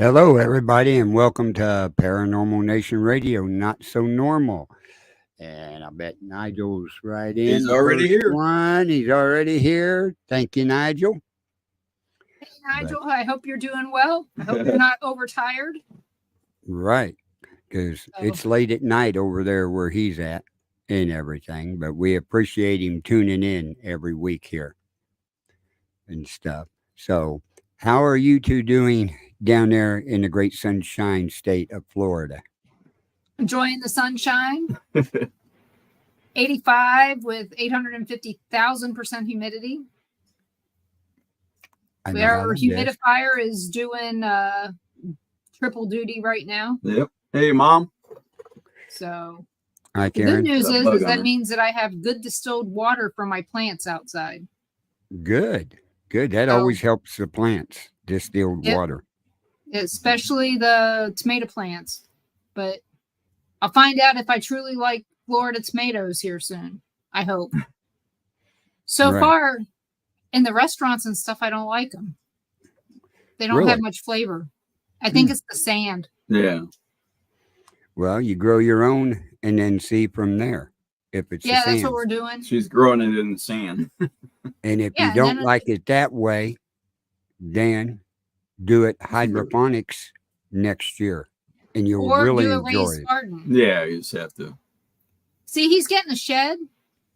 Hello, everybody, and welcome to Paranormal Nation Radio, Not So Normal. And I bet Nigel's right in He's the already first here. one. He's already here. Thank you, Nigel. Hey, Nigel, I hope you're doing well. I hope you're not overtired. Right, because it's late at night over there where he's at and everything, but we appreciate him tuning in every week here and stuff. So, how are you two doing down there in the great sunshine state of Florida? Enjoying the sunshine. 85 with 850,000% humidity. Our humidifier is doing triple duty right now. Yep. Hey, Mom. So Hi, the Karen. good news is that means that I have good distilled water for my plants outside. Good. That always helps the plants, distilled water. Especially the tomato plants. But I'll find out if I truly like Florida tomatoes here soon. I hope. So far, in the restaurants and stuff, I don't like them. They don't have much flavor. I think it's the sand. Yeah. Well, you grow your own and then see from there if it's the sand. That's what we're doing. She's growing it in the sand. And if you don't like it that way, then do it hydroponics next year, and you'll really enjoy it. Garden. Yeah, you just have to. See, he's getting a shed,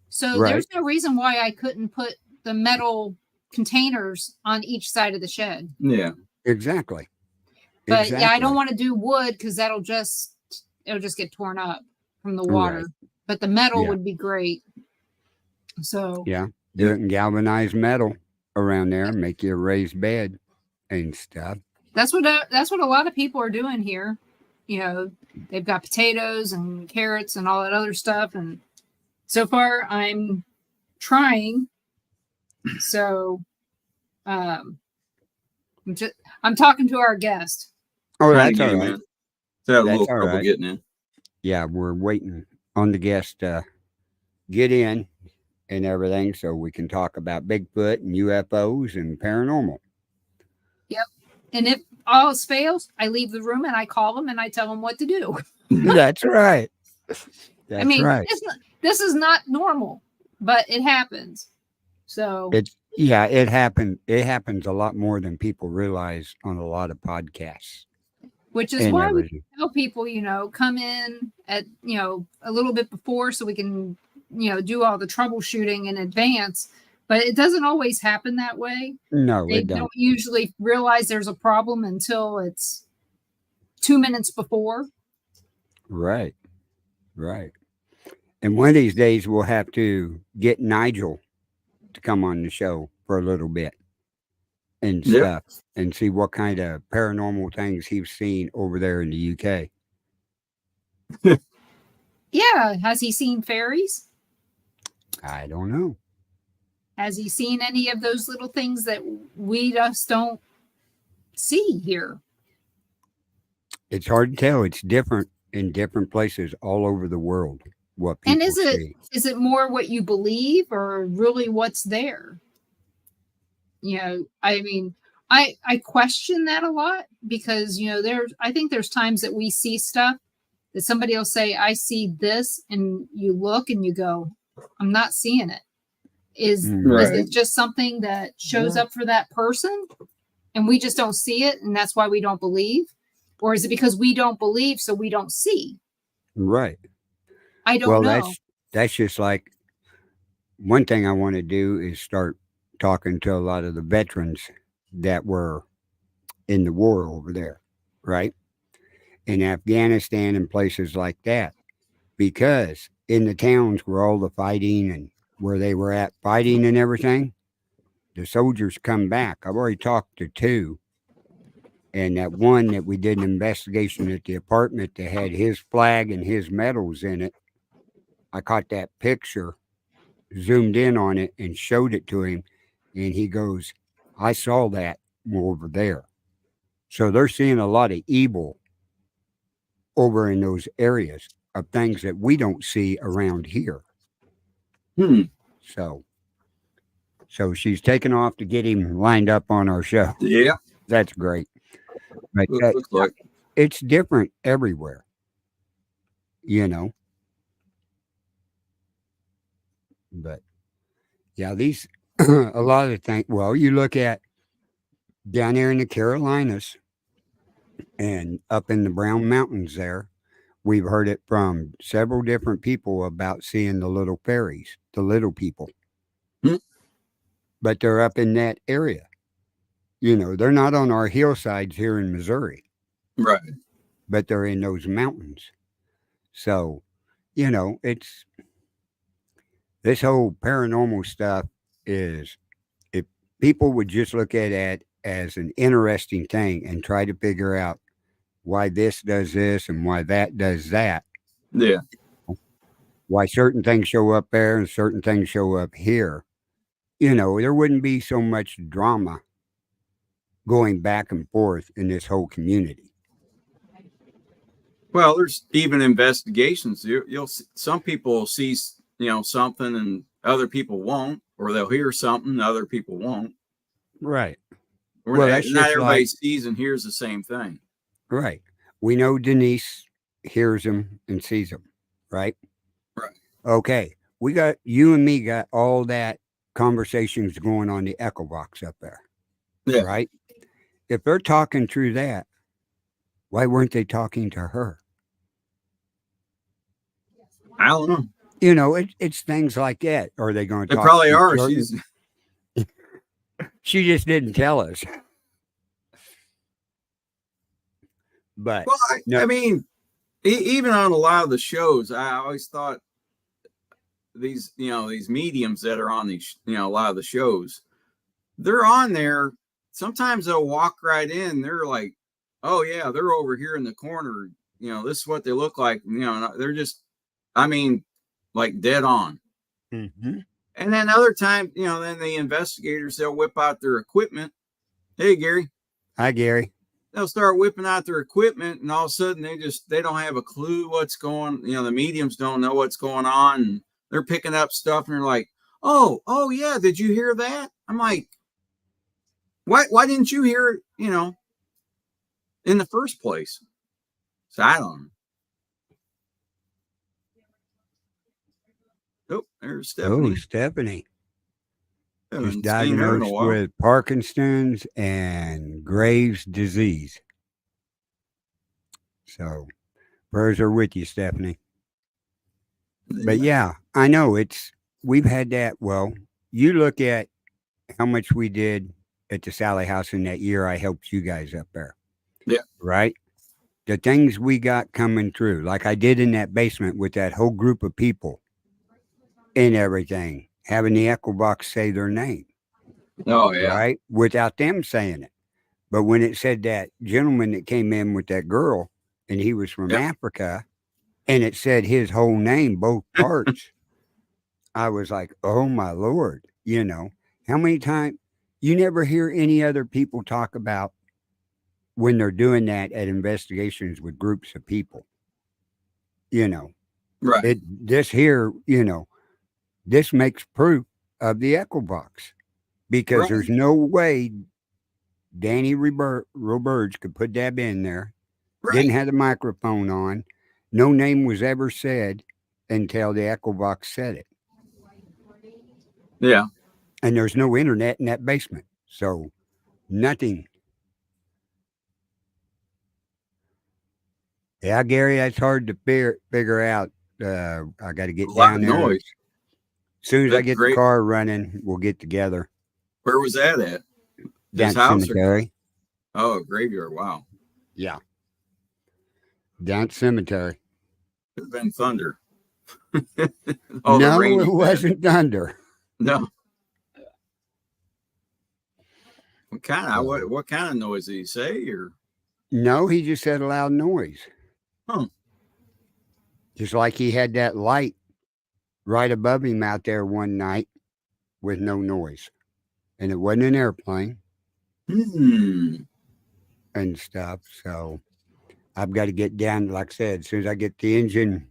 so there's no reason why I couldn't put the metal containers on each side of the shed. Yeah, exactly. But yeah, I don't want to do wood because it'll just get torn up from the water. Right. But the metal would be great. So do it in galvanized metal around there. Make you a raised bed and stuff. That's what a lot of people are doing here. You know, they've got potatoes and carrots and all that other stuff. And so far, I'm trying. So, I'm talking to our guest. Oh, that's all right. That little trouble getting in. Yeah, we're waiting on the guest to get in and everything so we can talk about Bigfoot and UFOs and paranormal. Yep. And if all else fails, I leave the room and I call them and I tell them what to do. That's right. Right. This is not normal, but it happens. So it happens. It happens a lot more than people realize on a lot of podcasts. Which is why we tell people, come in at, a little bit before so we can, do all the troubleshooting in advance. But it doesn't always happen that way. No, they don't usually realize there's a problem until it's 2 minutes before. Right. And one of these days we'll have to get Nigel to come on the show for a little bit and stuff and see what kind of paranormal things he's seen over there in the UK. Yeah. Has he seen fairies? I don't know. Has he seen any of those little things that we just don't see here? It's hard to tell. It's different in different places all over the world. What people see. Is it more what you believe or really what's there? I mean, I question that a lot because, I think there's times that we see stuff that somebody will say, I see this, and you look and you go, I'm not seeing it. Is it just something that shows up for that person and we just don't see it and that's why we don't believe? Or is it because we don't believe so we don't see? Right. I don't know. That's just like one thing I want to do is start talking to a lot of the veterans that were in the war over there, right? In Afghanistan and places like that. Because in the towns where all the fighting and where they were at fighting and everything, the soldiers come back. I've already talked to two. And that one that we did an investigation at the apartment that had his flag and his medals in it, I caught that picture, zoomed in on it and showed it to him. And he goes, I saw that over there. So they're seeing a lot of evil over in those areas of things that we don't see around here. So she's taken off to get him lined up on our show. Yeah. That's great. But looks like. it's different everywhere, you know. But yeah, these a lot of things. Well, you look at down there in the Carolinas and up in the Brown Mountains there, we've heard it from several different people about seeing the little fairies, the little people. Hmm. But they're up in that area. You know, they're not on our hillsides here in Missouri, Right. but they're in those mountains. So, you know, it's this whole paranormal stuff is if people would just look at it as an interesting thing and try to figure out why this does this and why that does that, Yeah. why certain things show up there and certain things show up here, you know, there wouldn't be so much drama going back and forth in this whole community. Well, there's even investigations. You'll some people will see, something, and other people won't, or they'll hear something, and other people won't. Right. Or Well, that's not just everybody like, sees and hears the same thing. right. We know Denise hears them and sees them, right? Right. Okay. We got, you and me got all that conversations going on the echo box up there, Yeah. right? If they're talking through that, why weren't they talking to her? I don't know. You know, it's things like that. Are they going to They talk? probably to are. children? She just didn't tell us. But Well, no, I mean, even on a lot of the shows, I always thought these mediums that are on these, a lot of the shows, they're on there. Sometimes they'll walk right in. They're like, oh yeah, they're over here in the corner. This is what they look like. They're just, I mean, like dead on. mm-hmm. And then other times, then the investigators, they'll whip out their equipment. Hey, Gary. Hi, Gary. They'll start whipping out their equipment, and all of a sudden they don't have a clue what's going. The mediums don't know what's going on, and they're picking up stuff, and they're like, oh yeah, did you hear that? I'm like, why didn't you hear it? In the first place? So I don't know. Oh, there's Stephanie. Oh, Stephanie. Just Haven't seen her in a diagnosed while. with Parkinson's and Graves' disease. So prayers are with you, Stephanie. But yeah, I know we've had that. Well, you look at how much we did at the Sally House in that year I helped you guys up there. Yeah. Right? The things we got coming through, like I did in that basement with that whole group of people and everything, having the echo box say their name. Oh, yeah. Right? Without them saying it. But when it said that gentleman that came in with that girl and he was from Africa and it said his whole name, both parts, I was like, oh my Lord, how many times you never hear any other people talk about when they're doing that at investigations with groups of people, Right. This here, this makes proof of the echo box because there's no way Danny Roberge could put that in there. Right. Didn't have the microphone on. No name was ever said until the echo box said it. Yeah. And there's no internet in that basement. So nothing. Yeah, Gary, that's hard to figure out. I got to get down there. Noise. As soon as I get the car running, we'll get together. Where was that at? Down cemetery. Oh, graveyard. Wow. Yeah. Down cemetery. Could have been thunder. No, it wasn't thunder. No. What kind of noise did he say? Or no, he just said a loud noise. Huh. Just like he had that light right above him out there one night with no noise. And it wasn't an airplane. And stuff. So I've got to get down, like I said, as soon as I get the engine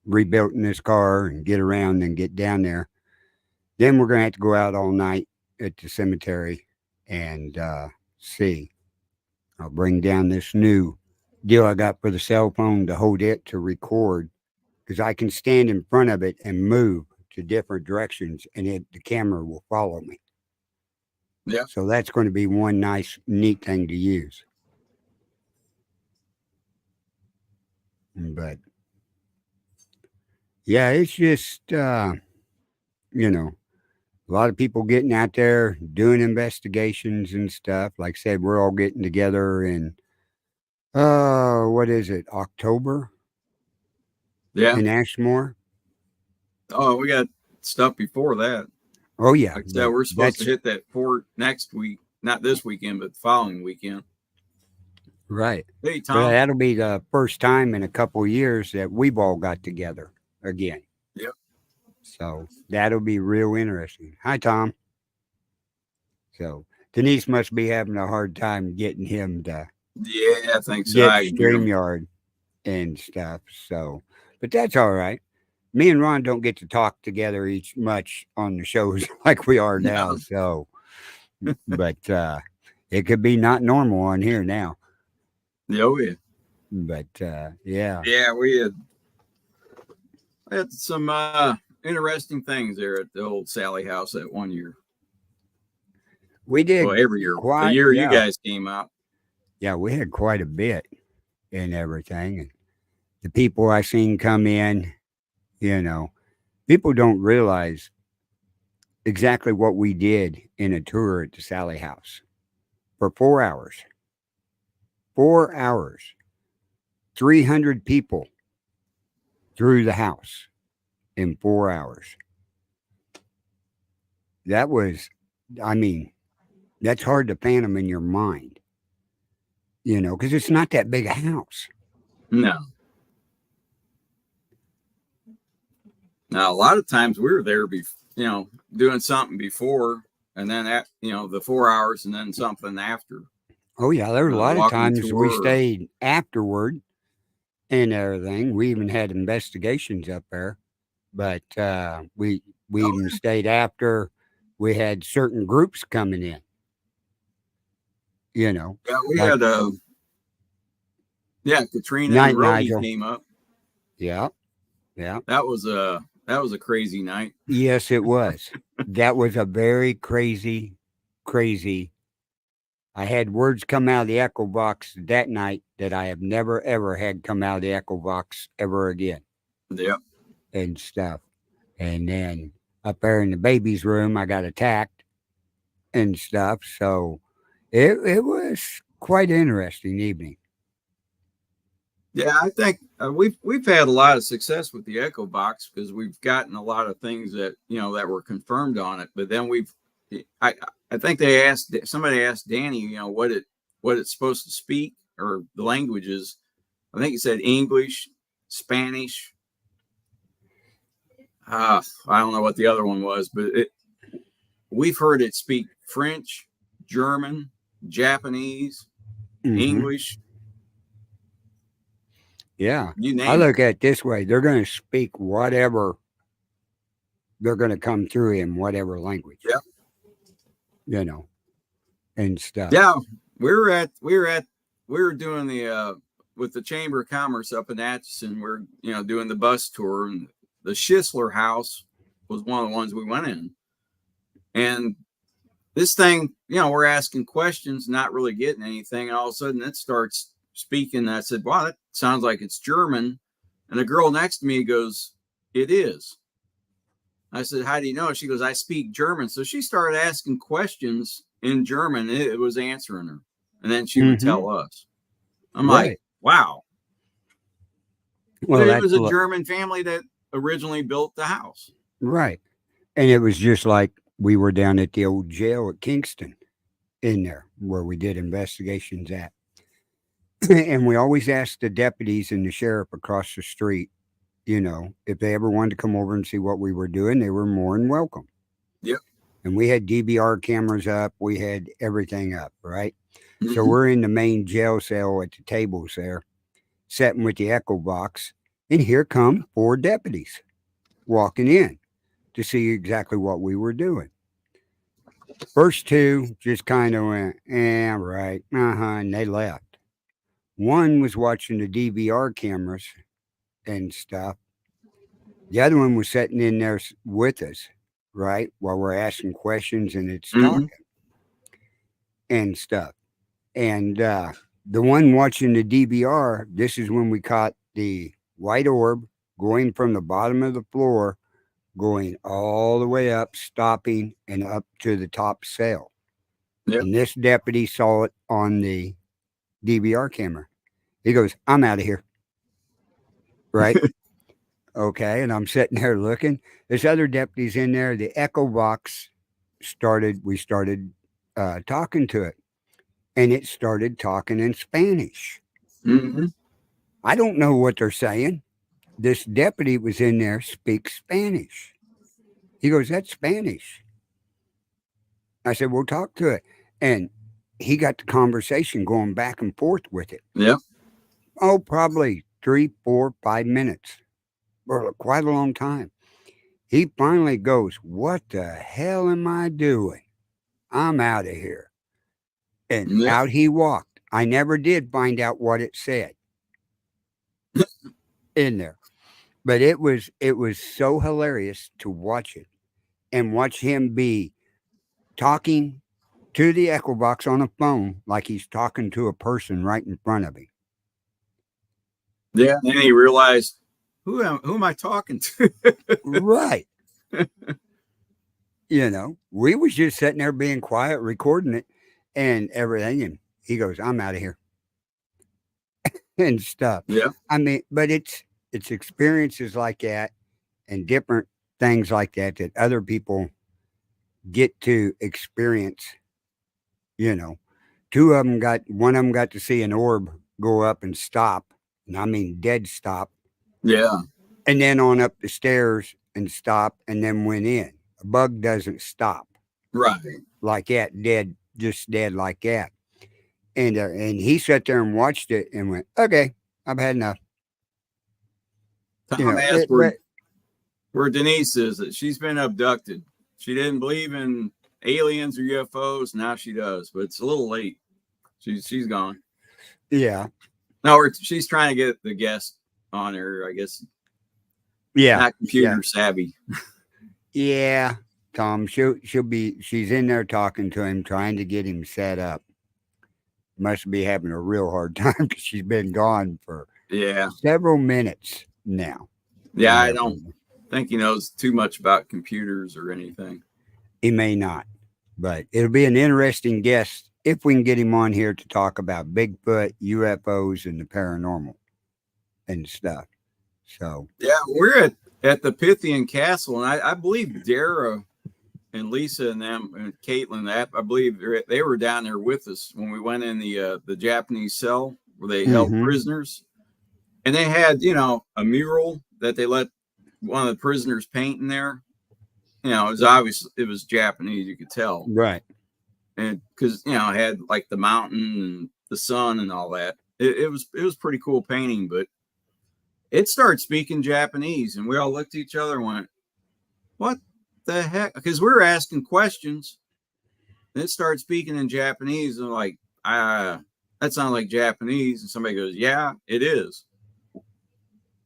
rebuilt in this car and get around and get down there, then we're going to have to go out all night at the cemetery and see. I'll bring down this new deal I got for the cell phone to hold it to record because I can stand in front of it and move to different directions and the camera will follow me. Yeah. So that's going to be one nice, neat thing to use. But yeah, it's just, you know, a lot of people getting out there doing investigations and stuff. Like I said, we're all getting together in, what is it, October Yeah. in Ashmore? Oh, we got stuff before that. Oh, yeah. Like I said, we're supposed to hit that fort next week, not this weekend, but the following weekend. Right. Hey, But Tom. that'll be the first time in a couple of years that we've all got together again. Yep. So that'll be real interesting. Hi, Tom. So Denise must be having a hard time getting him to Yeah, I think so. get I can hear him. StreamYard and stuff. So, but that's all right. Me and Ron don't get to talk together each much on the shows like we are now. No. So, but it could be not normal on here now. Oh, yeah. But yeah. Yeah, we had some interesting things there at the old Sally house that one year. We did. Well, every year. Quite, the year yeah. you guys came out. Yeah, we had quite a bit and everything. And the people I seen come in, you know, people don't realize exactly what we did in a tour at the Sally house for 4 hours. 4 hours. 300 people through the house in 4 hours. That was, I mean, that's hard to fathom in your mind, you know, because it's not that big a house. No. Now, a lot of times we were there, doing something before, and then the 4 hours, and then something after. Oh yeah, there were a lot of walking times we tour. stayed afterward and everything. We even had investigations up there, but we even stayed after. We had certain groups coming in. You know, Yeah, we like- had Katrina Night, and Rhodey Nigel. came up. yeah. That was a crazy night. Yes, it was. That was a very crazy. I had words come out of the echo box that night that I have never ever had come out of the echo box ever again. Yeah. And stuff. And then up there in the baby's room, I got attacked and stuff. So it was quite an interesting evening. Yeah, I think we've had a lot of success with the Echo Box because we've gotten a lot of things that that were confirmed on it. But then I think somebody asked Danny, what it's supposed to speak or the languages. I think he said English, Spanish. I don't know what the other one was, but we've heard it speak French, German, Japanese, English. Yeah. You name I it. look at it this way. They're going to speak whatever they're going to come through in whatever language. Yeah. And stuff. Yeah. We were doing the with the Chamber of Commerce up in Atchison. We're doing the bus tour, and the Schisler house was one of the ones we went in. And this thing, we're asking questions, not really getting anything, and all of a sudden it starts speaking. And I said, wow, that sounds like it's German. And the girl next to me goes, it is. I said, how do you know? She goes, I speak German. So she started asking questions in German. It was answering her. And then she would tell us. I'm like, wow. Well, it was a German family that originally built the house. Right. And it was just like we were down at the old jail at Kingston in there where we did investigations at. And we always asked the deputies and the sheriff across the street, if they ever wanted to come over and see what we were doing, they were more than welcome. Yep. And we had DVR cameras up. We had everything up, right? So we're in the main jail cell at the tables there, sitting with the echo box. And here come 4 deputies walking in to see exactly what we were doing. First two just kind of went, yeah, right, and they left. One was watching the DVR cameras and stuff. The other one was sitting in there with us, right, while we're asking questions and it's Mm-hmm. talking and stuff. And the one watching the DVR, this is when we caught the white orb going from the bottom of the floor, going all the way up, stopping, and up to the top cell. Yep. And this deputy saw it on the DVR camera. He goes, I'm out of here. Right? Okay. And I'm sitting there looking. This other deputy's in there. The echo box we started talking to it. And it started talking in Spanish. Mm-hmm. I don't know what they're saying. This deputy was in there, speaks Spanish. He goes, that's Spanish. I said, we'll talk to it. And he got the conversation going back and forth with it. Yep. Oh, probably 3, 4, 5 minutes, or quite a long time. He finally goes, what the hell am I doing? I'm out of here. And Yep. out he walked. I never did find out what it said in there. But it was so hilarious to watch it and watch him be talking to the echo box on a phone like he's talking to a person right in front of him. Yeah. And he realized, who am I talking to? Right. We was just sitting there being quiet, recording it and everything. And he goes, I'm out of here and stuff. Yeah. I mean, but it's experiences like that and different things like that that other people get to experience. One of them got to see an orb go up and stop. And I mean, dead stop. Yeah. And then on up the stairs and stop and then went in. A bug doesn't stop Right. like that, just dead like that. And he sat there and watched it and went, okay, I've had enough. Tom asked where Denise is. That she's been abducted. She didn't believe in aliens or UFOs. Now she does, but it's a little late. She's gone. Yeah. No, she's trying to get the guest on her, I guess. Yeah. Not computer savvy. Yeah. Tom, she's in there talking to him, trying to get him set up. Must be having a real hard time because she's been gone for several minutes now. Yeah, I don't think he knows too much about computers or anything. He may not, but it'll be an interesting guest if we can get him on here to talk about Bigfoot, UFOs, and the paranormal and stuff. So yeah, we're at the Pythian Castle, and I believe Dara and Lisa and them and Caitlin, I believe they were down there with us when we went in the Japanese cell where they held prisoners, and they had a mural that they let one of the prisoners paint in there. It was obvious it was Japanese, you could tell, right? And because it had like the mountain and the sun and all that. It was pretty cool painting, but it started speaking Japanese, and we all looked at each other and went, "What the heck?" Because we were asking questions, and it started speaking in Japanese, and like, that sounds like Japanese. And somebody goes, "Yeah, it is."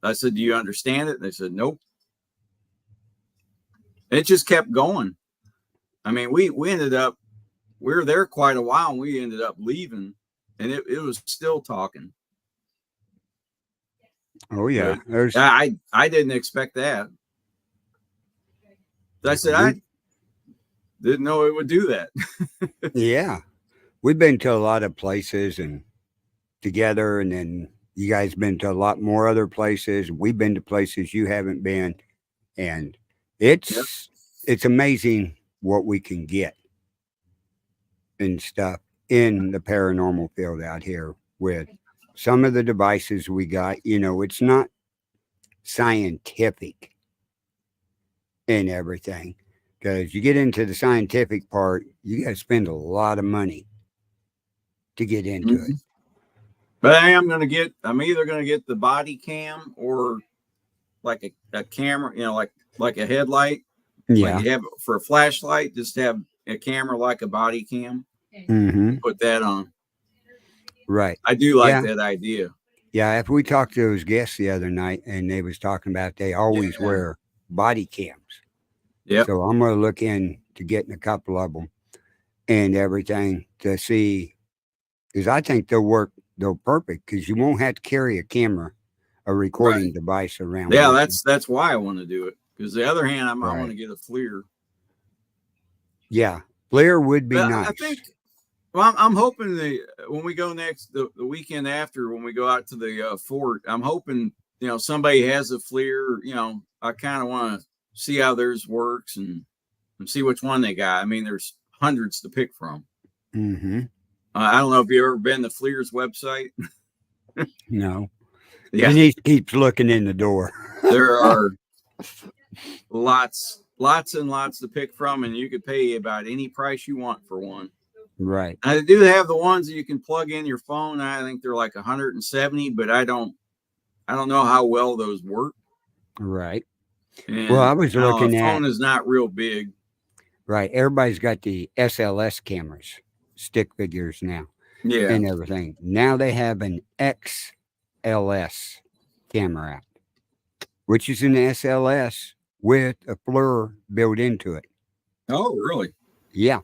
I said, "Do you understand it?" They said, "Nope." It just kept going. I mean, we ended up, we were there quite a while, and we ended up leaving, and it was still talking. Oh yeah, I didn't expect that. I said I didn't know it would do that. Yeah, we've been to a lot of places and together, and then you guys been to a lot more other places. We've been to places you haven't been, and it's amazing what we can get and stuff in the paranormal field out here with some of the devices we got. It's not scientific and everything, because you get into the scientific part, you got to spend a lot of money to get into it. But I'm either going to get the body cam or like a camera, like a headlight. Yeah. Like you have for a flashlight, just have a camera like a body cam. Mm-hmm. Put that on. Right. I do like Yeah. that idea. Yeah. If we talked to those guests the other night and they was talking about they always Yeah. wear body cams. Yep. So I'm going to look into getting a couple of them and everything to see, because I think they'll perfect because you won't have to carry a camera, a recording device around. Yeah, with that's why I want to do it. Because the other hand, I Right. want to get a FLIR. Yeah, FLIR would be But nice. I think. Well, I'm hoping when we go next, the weekend after, when we go out to the fort, I'm hoping somebody has a FLIR. I kind of want to see how theirs works and see which one they got. I mean, there's hundreds to pick from. Mm-hmm. I don't know if you've ever been to FLIR's website. No. Yeah, Denise keeps looking in the door. there are lots and lots to pick from, and you could pay about any price you want for one. Right. I do have the ones that you can plug in your phone. I think they're like 170, but I don't know how well those work. Right. And Well, I was looking the at. phone is not real big. Right. Everybody's got the SLS cameras, stick figures now, Yeah. and everything. Now they have an XLS camera out, which is an SLS with a FLIR built into it. Oh, really? Yeah.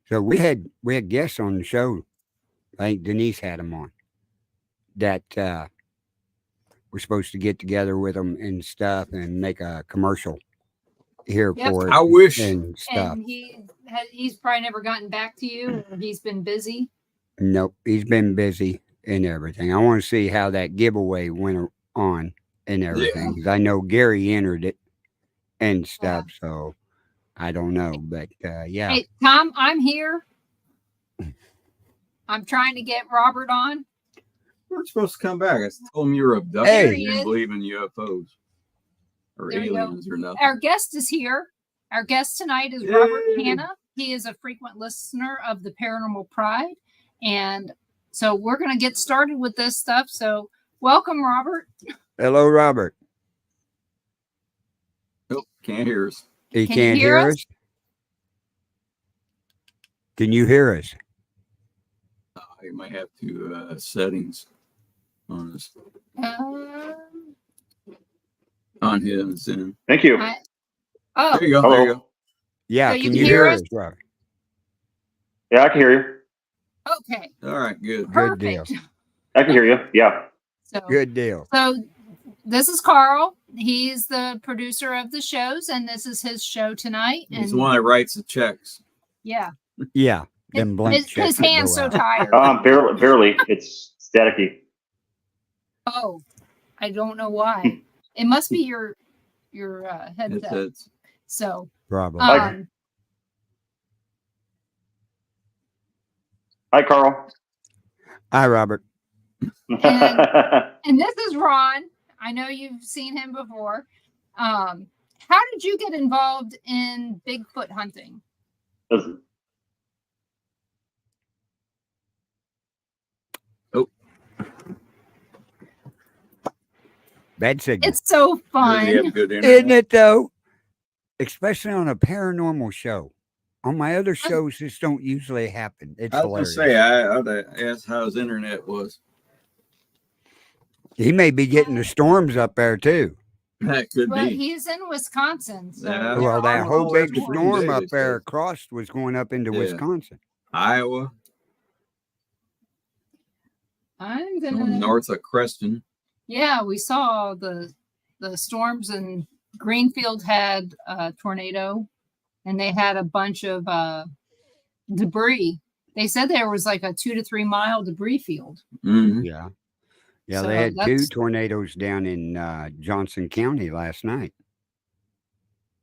So we had guests on the show. I think Denise had them on. That we're supposed to get together with them and stuff and make a commercial here Yep. for it. I wish. And stuff. And he's probably never gotten back to you, or he's been busy. Nope, he's been busy and everything. I want to see how that giveaway went on and everything because I know Gary entered it and stuff. So I don't know, but yeah. Hey, Tom, I'm here. I'm trying to get Robert on. We're supposed to come back. I told him you were abducted. Hey. You didn't believe in UFOs or There you go. aliens or nothing. Our guest is here. Our guest tonight is Yay. Robert Hanna. He is a frequent listener of the Paranormal Pride. And so we're going to get started with this stuff. So welcome, Robert. Hello, Robert. Nope, can't hear us. He Can you can't hear hear us? us. Can you hear us? You might have to settings on his Zoom. Thank you. Oh, There you go. Hello. There you go. Yeah, So you can can you hear hear us? us, Robert? Yeah, I can hear you. okay. All right, good. Good deal. Perfect. I can hear you. Yeah. So, Good deal. so this is Carl. He's the producer of the shows, and this is his show tonight. He's And the one that writes the checks. yeah, Yeah, them blank his checks that hand's go so out. tired. Barely. It's staticky. Oh, I don't know why. It must be your headset. Headsets. So, Probably. Hi, Carl. Hi, Robert. and this is Ron. I know you've seen him before. How did you get involved in Bigfoot hunting? Bad signal. It's so Does fun. he have good Isn't internet? it though? Especially on a paranormal show. On my other shows, this don't usually happen. It's I was hilarious. gonna say I'd ask how his internet was. He may be getting the storms up there too. That could Well, be. he's in Wisconsin. So Yeah. there Well, that are whole Oh, big that's Green storm Bay, up they there said. across was going up into Yeah. Wisconsin. Iowa, I'm gonna. north of Creston. Yeah, we saw the storms, and Greenfield had a tornado, and they had a bunch of debris. They said there was like a 2 to 3 mile debris field. Mhm. Yeah. Yeah, So they had two that's- tornadoes down in Johnson County last night.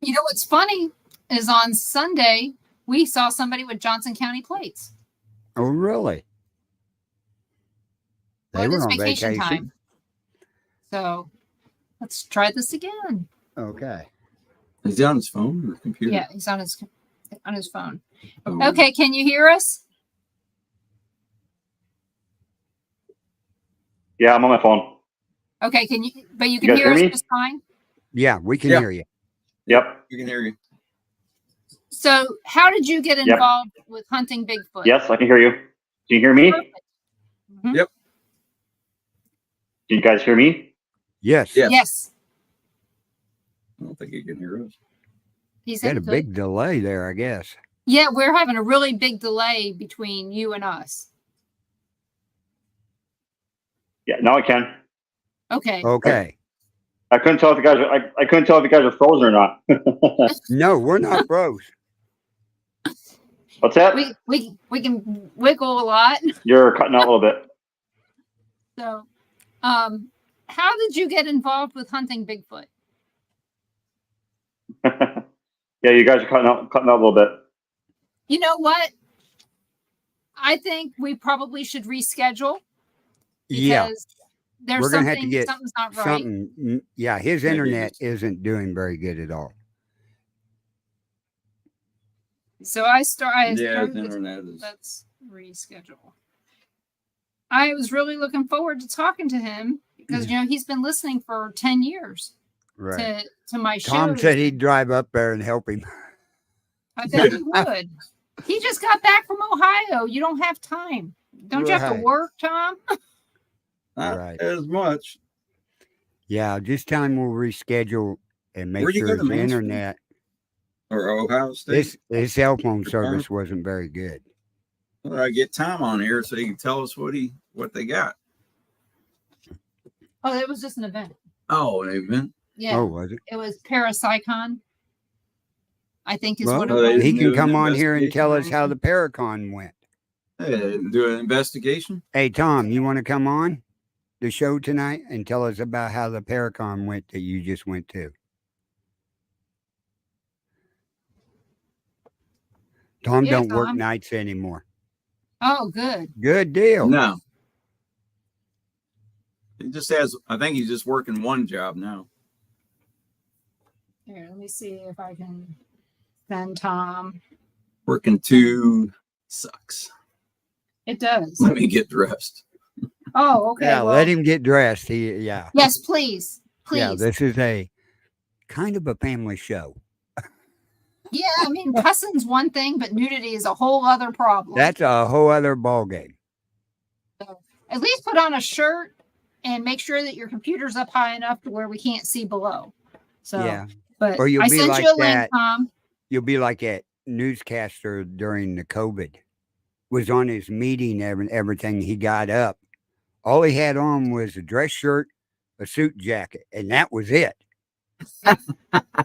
You know what's funny is on Sunday we saw somebody with Johnson County plates. Oh, really? They Well, it were is on vacation vacation. time. So let's try this again. Okay. Is he on his phone or computer? Yeah, he's on his phone. Oh. Okay, can you hear us? Yeah, I'm on my phone. Okay, can you? But you can guys hear hear us me? just fine. Yeah, we can Yeah. hear you. Yep. We can hear you. So, how did you get Yep. involved with hunting Bigfoot? Yes, I can hear you. Can you hear me? Perfect. Mhm. Yep. Can you guys hear me? Yes. Yes. Yes. I don't think you can hear us. He said Got a he could. big delay there, I guess. Yeah, we're having a really big delay between you and us. Yeah, now I can. Okay. Okay. I couldn't tell if you guys are, I couldn't tell if you guys are frozen or not. No, we're not froze. What's that? We can wiggle a lot. You're cutting out a little bit. So, how did you get involved with hunting Bigfoot? Yeah, you guys are cutting out a little bit. You know what? I think we probably should reschedule Yeah. because there's We're gonna have to get something's not right. something. Yeah, his Maybe internet it's- isn't doing very good at all. So I Yeah, started the this. internet is. Let's reschedule. I was really looking forward to talking to him because he's been listening for 10 years Right. to my Tom shows. said he'd drive up there and help him. I bet he would. He just got back from Ohio. You don't have time. Don't you have to Right. work, Tom? Not Right. as much. Yeah, just tell him we'll reschedule and make Where'd you sure go to his Mansfield? internet. Or Ohio State. His cell phone Your service wasn't very good. Well, I get Tom on here so he can tell us what they got. Oh, it was just an event. Oh, an event. Yeah. Oh, was it? It was Parapsychon. I think is Well, what it Oh, they was. he didn't can do come an on here and tell us investigation how on the Paracon went. Hey, do an investigation. Hey, Tom, you want to come on the show tonight and tell us about how the Paracon went that you just went to? Tom Yeah, don't work Tom. nights anymore. Oh, good. Good deal. No. He just has. I think he's just working one job now. Here, let me see if I can send Tom. Working two sucks. It does. Let me get dressed. Oh, okay. Yeah, well, let him get dressed. Yeah. Yes, please. Please. Yeah, this is a kind of a family show. Yeah, I mean, cussing's one thing, but nudity is a whole other problem. That's a whole other ballgame. At least put on a shirt and make sure that your computer's up high enough to where we can't see below. So, Yeah. but Or you'll I be sent like you a link, that. Tom. You'll be like that newscaster during the COVID. Was on his meeting and everything. He got up. All he had on was a dress shirt, a suit jacket, and that was it.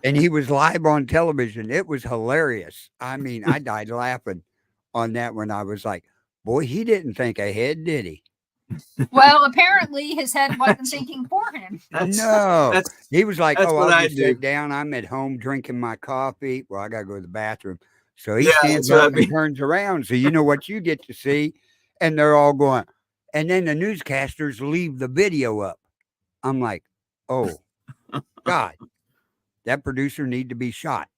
And he was live on television. It was hilarious. I mean, I died laughing on that when I was like, boy, he didn't think ahead, did he? Well, apparently his head wasn't thinking for him. No. That's He was like, that's oh, what I'll I just do. sit down. I'm at home drinking my coffee. Well, I got to go to the bathroom. So he Yeah, stands that's what up I and mean. turns around. So you know what you get to see? And they're all going. And then the newscasters leave the video up. I'm like, oh, God, that producer need to be shot.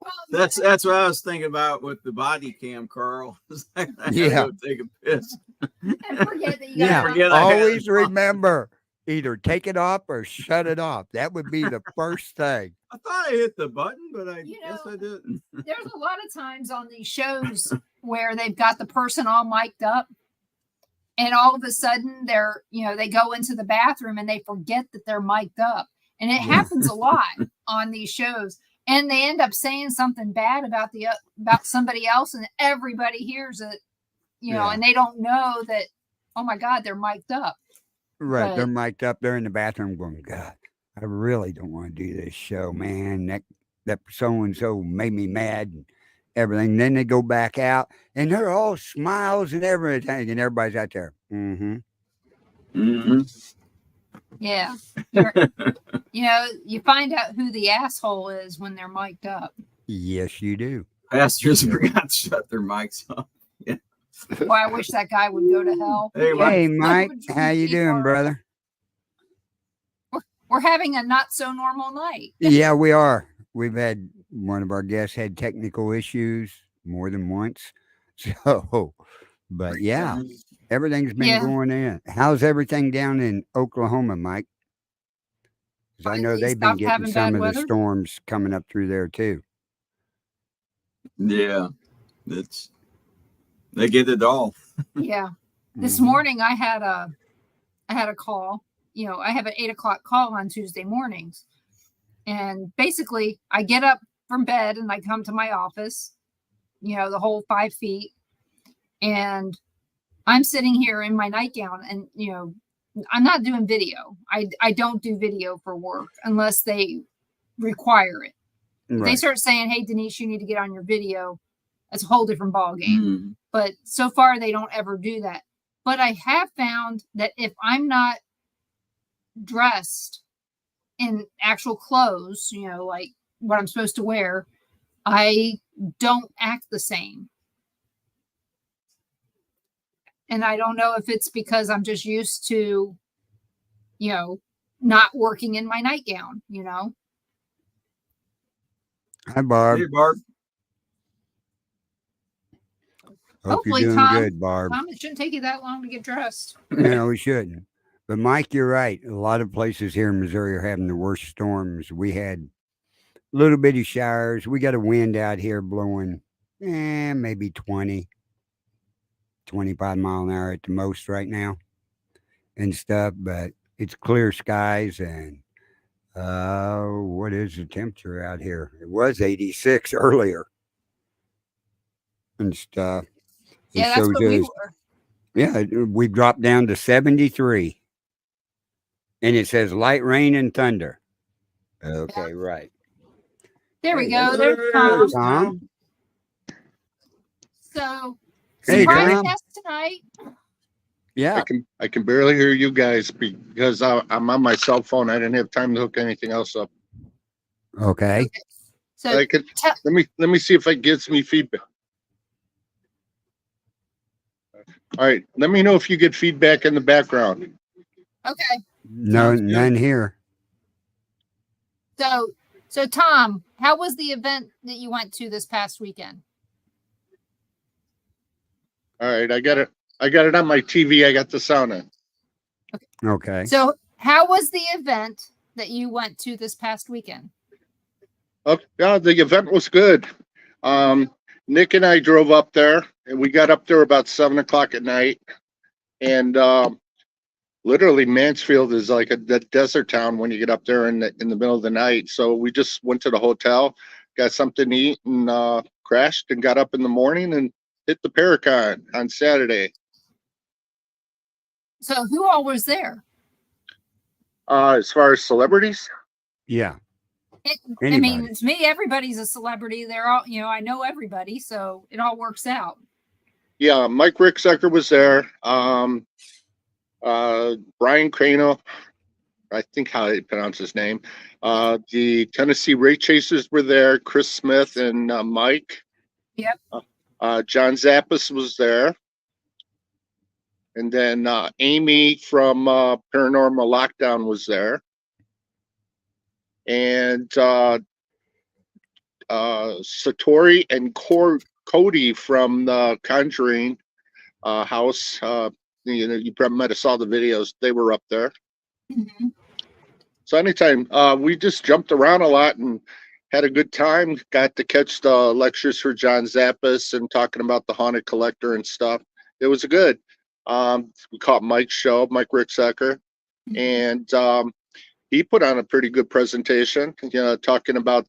Well, That's what I was thinking about with the body cam, Carl. I had to Yeah. go take a piss. and forget that you Yeah. got Forget I had Always it on. remember either take it off or shut it off. That would be the first thing. I thought I hit the button, but I You guess know, I didn't. There's a lot of times on these shows where they've got the person all mic'd up and all of a sudden they go into the bathroom and they forget that they're mic'd up. And it happens a lot on these shows. And they end up saying something bad about about somebody else and everybody hears it, Yeah. and they don't know that, oh my God, they're mic'd up. Right. They're But- mic'd up there in the bathroom going, God, I really don't want to do this show, man. That so-and-so made me mad and everything. Then they go back out and they're all smiles and everything. And everybody's out there. Mm-hmm. Mm-hmm. Yeah. You find out who the asshole is when they're mic'd up. Yes, you do. Pastors forgot to shut their mics off. Well, I wish that guy would go to hell. Hey, Mike. Hey, Mike, would how you be doing, hard. brother? We're having a not so normal night. Yeah, we are. We've had one of our guests had technical issues more than once. So, but yeah, everything's been Yeah. going in. How's everything down in Oklahoma, Mike? 'Cause I know Finally they've been stopped getting having some bad of the weather? storms coming up through there too. Yeah, they get it all. Yeah. This Mhm. morning I had a call. I have an 8 o'clock call on Tuesday mornings. And basically I get up from bed and I come to my office, the whole 5 feet. And I'm sitting here in my nightgown and, I'm not doing video. I don't do video for work unless they require it. If they Right. start saying, "Hey, Denise, you need to get on your video," that's a whole different ball game. Mm. But so far, they don't ever do that. But I have found that if I'm not dressed in actual clothes, like what I'm supposed to wear, I don't act the same. And I don't know if it's because I'm just used to, not working in my nightgown, Hi, Barb. Hey, Barb. Hope you're Hopefully, doing Tom, good, Barb. it shouldn't take you that long to get dressed. No, we shouldn't. But Mike, you're right. A lot of places here in Missouri are having the worst storms. We had little bitty showers. We got a wind out here blowing, maybe 20, 25 mile an hour at the most right now and stuff. But it's clear skies and what is the temperature out here? It was 86 earlier and stuff. It Yeah, that's shows what we us. were. Yeah, we dropped down to 73. And it says light rain and thunder. Okay, right. There we Hey, go. there's There's Tom. Tom. So, Hey, surprise Tom. guest tonight. Yeah. I can barely hear you guys because I'm on my cell phone. I didn't have time to hook anything else up. Okay. So, I could te- let me see if it gives me feedback. All right, let me know if you get feedback in the background. okay. No, Sounds good. none here. So Tom, how was the event that you went to this past weekend? All right, I got it on my TV. I got the sound on. Okay. So, how was the event that you went to this past weekend? Oh, yeah, the event was good. Nick and I drove up there, and we got up there about 7 o'clock at night. And literally, Mansfield is like a desert town when you get up there in the middle of the night. So we just went to the hotel, got something to eat, and crashed and got up in the morning and hit the Paracon on Saturday. So, who all was there? As far as celebrities, Yeah. I mean, Anybody. to me, everybody's a celebrity. They're all, I know everybody, so it all works out. yeah, Mike Ricksecker was there. Brian Crano, I think how you pronounce his name. The Tennessee Ray Chasers were there. Chris Smith and Mike. Yep. John Zappas was there. And then Amy from Paranormal Lockdown was there. And Satori and Cody from the Conjuring house. You probably might have saw the videos. They were up there. Mhm. So anytime, we just jumped around a lot and had a good time. Got to catch the lectures for John Zappas and talking about the haunted collector and stuff. It was good. We caught Mike's show, Mike Ricksecker, and he put on a pretty good presentation. Talking about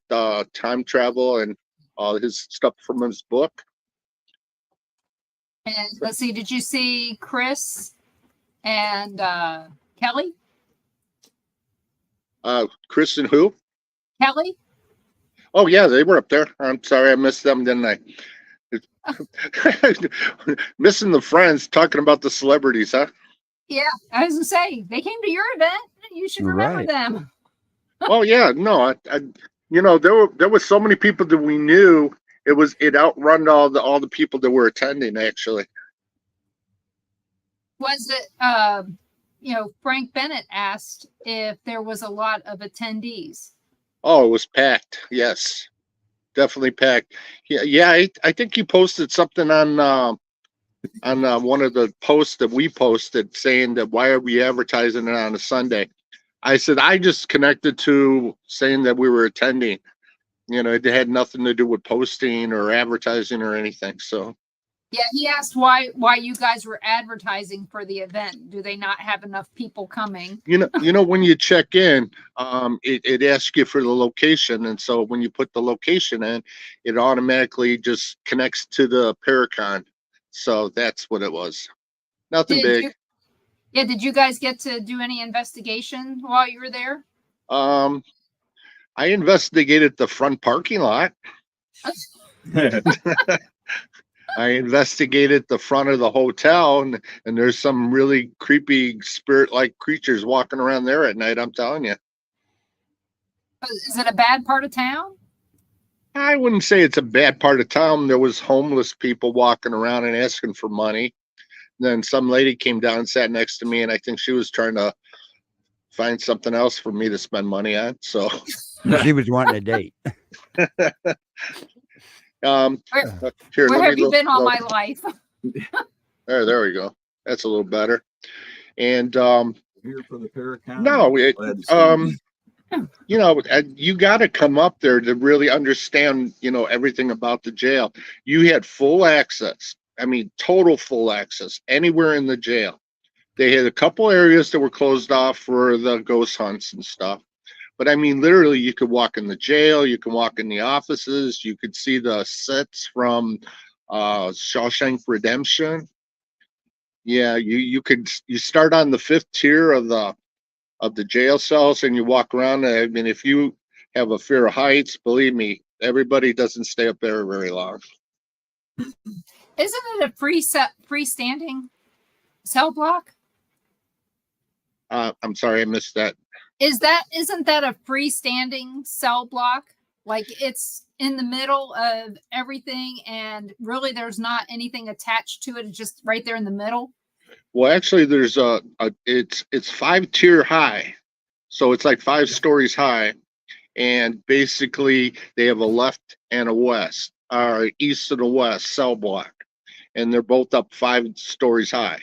time travel and all his stuff from his book. And let's see, did you see Chris and Kelly? Chris and who? Kelly? Oh yeah, they were up there. I'm sorry I missed them, didn't I? Missing the friends, talking about the celebrities, huh? Yeah, I was gonna say they came to your event. You should remember Right. them. Oh yeah, no, there was so many people that we knew. It outrun all the people that were attending. Actually, Was it Frank Bennett asked if there was a lot of attendees. oh, it was packed. Yes, definitely packed. Yeah. I think he posted something on one of the posts that we posted saying that why are we advertising it on a Sunday? I said I just connected to saying that we were attending. You know, it had nothing to do with posting or advertising or anything. So Yeah, he asked why you guys were advertising for the event. Do they not have enough people coming? you know when you check in, it asks you for the location, and so when you put the location in, it automatically just connects to the Paracon. So that's what it was. Nothing Did big. you, yeah, did you guys get to do any investigation while you were there? I investigated the front parking lot. I investigated the front of the hotel, and there's some really creepy spirit-like creatures walking around there at night. I'm telling you. Is it a bad part of town? I wouldn't say it's a bad part of town. There was homeless people walking around and asking for money. Then some lady came down and sat next to me, and I think she was trying to find something else for me to spend money on. So She was wanting a date. Here, Where let have me you look. been all my life? There we go. That's a little better. And Here for the Paracon. no, it, Glad to see you. you know, you got to come up there to really understand, you know, everything about the jail. You had full access. I mean, total full access anywhere in the jail. They had a couple areas that were closed off for the ghost hunts and stuff. But I mean, literally, you could walk in the jail, you can walk in the offices, you could see the sets from Shawshank Redemption. Yeah, you start on the 5th tier of the jail cells, and you walk around. I mean, if you have a fear of heights, believe me, everybody doesn't stay up there very long. Isn't it a freestanding cell block? I'm sorry, I missed that. Isn't that a freestanding cell block? Like it's in the middle of everything, and really there's not anything attached to it. It's just right there in the middle. Well, actually, there's it's 5-tier high, so it's like 5 stories high, and basically they have a left and a west, or east and a west cell block, and they're both up 5 stories high.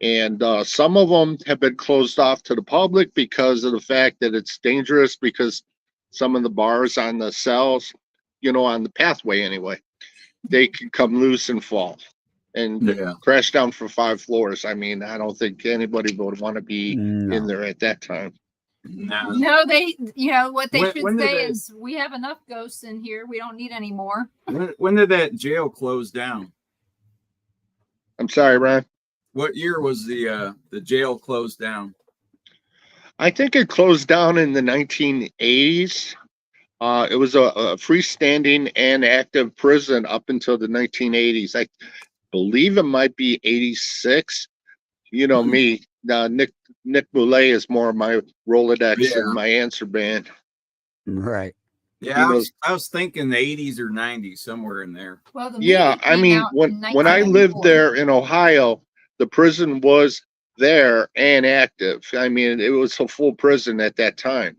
And some of them have been closed off to the public because of the fact that it's dangerous, because some of the bars on the cells, you know, on the pathway anyway, they can come loose and fall and Yeah. crash down for 5 floors. I mean, I don't think anybody would want to be in No. there at that time. No. No, what they should When did say they- is we have enough ghosts in here. We don't need any more. When did that jail close down? I'm sorry, Ron. What year was the jail closed down? I think it closed down in the 1980s. It was a freestanding and active prison up until the 1980s. I believe it might be 86. You know me, Nick Boulay is more my Rolodex Yeah. and my answer band. Right. Yeah, He I was thinking the 80s or 90s, somewhere in there. Well, the Yeah, movie I came mean, out when in I lived 1994. there in Ohio, the prison was there and active. I mean, it was a full prison at that time.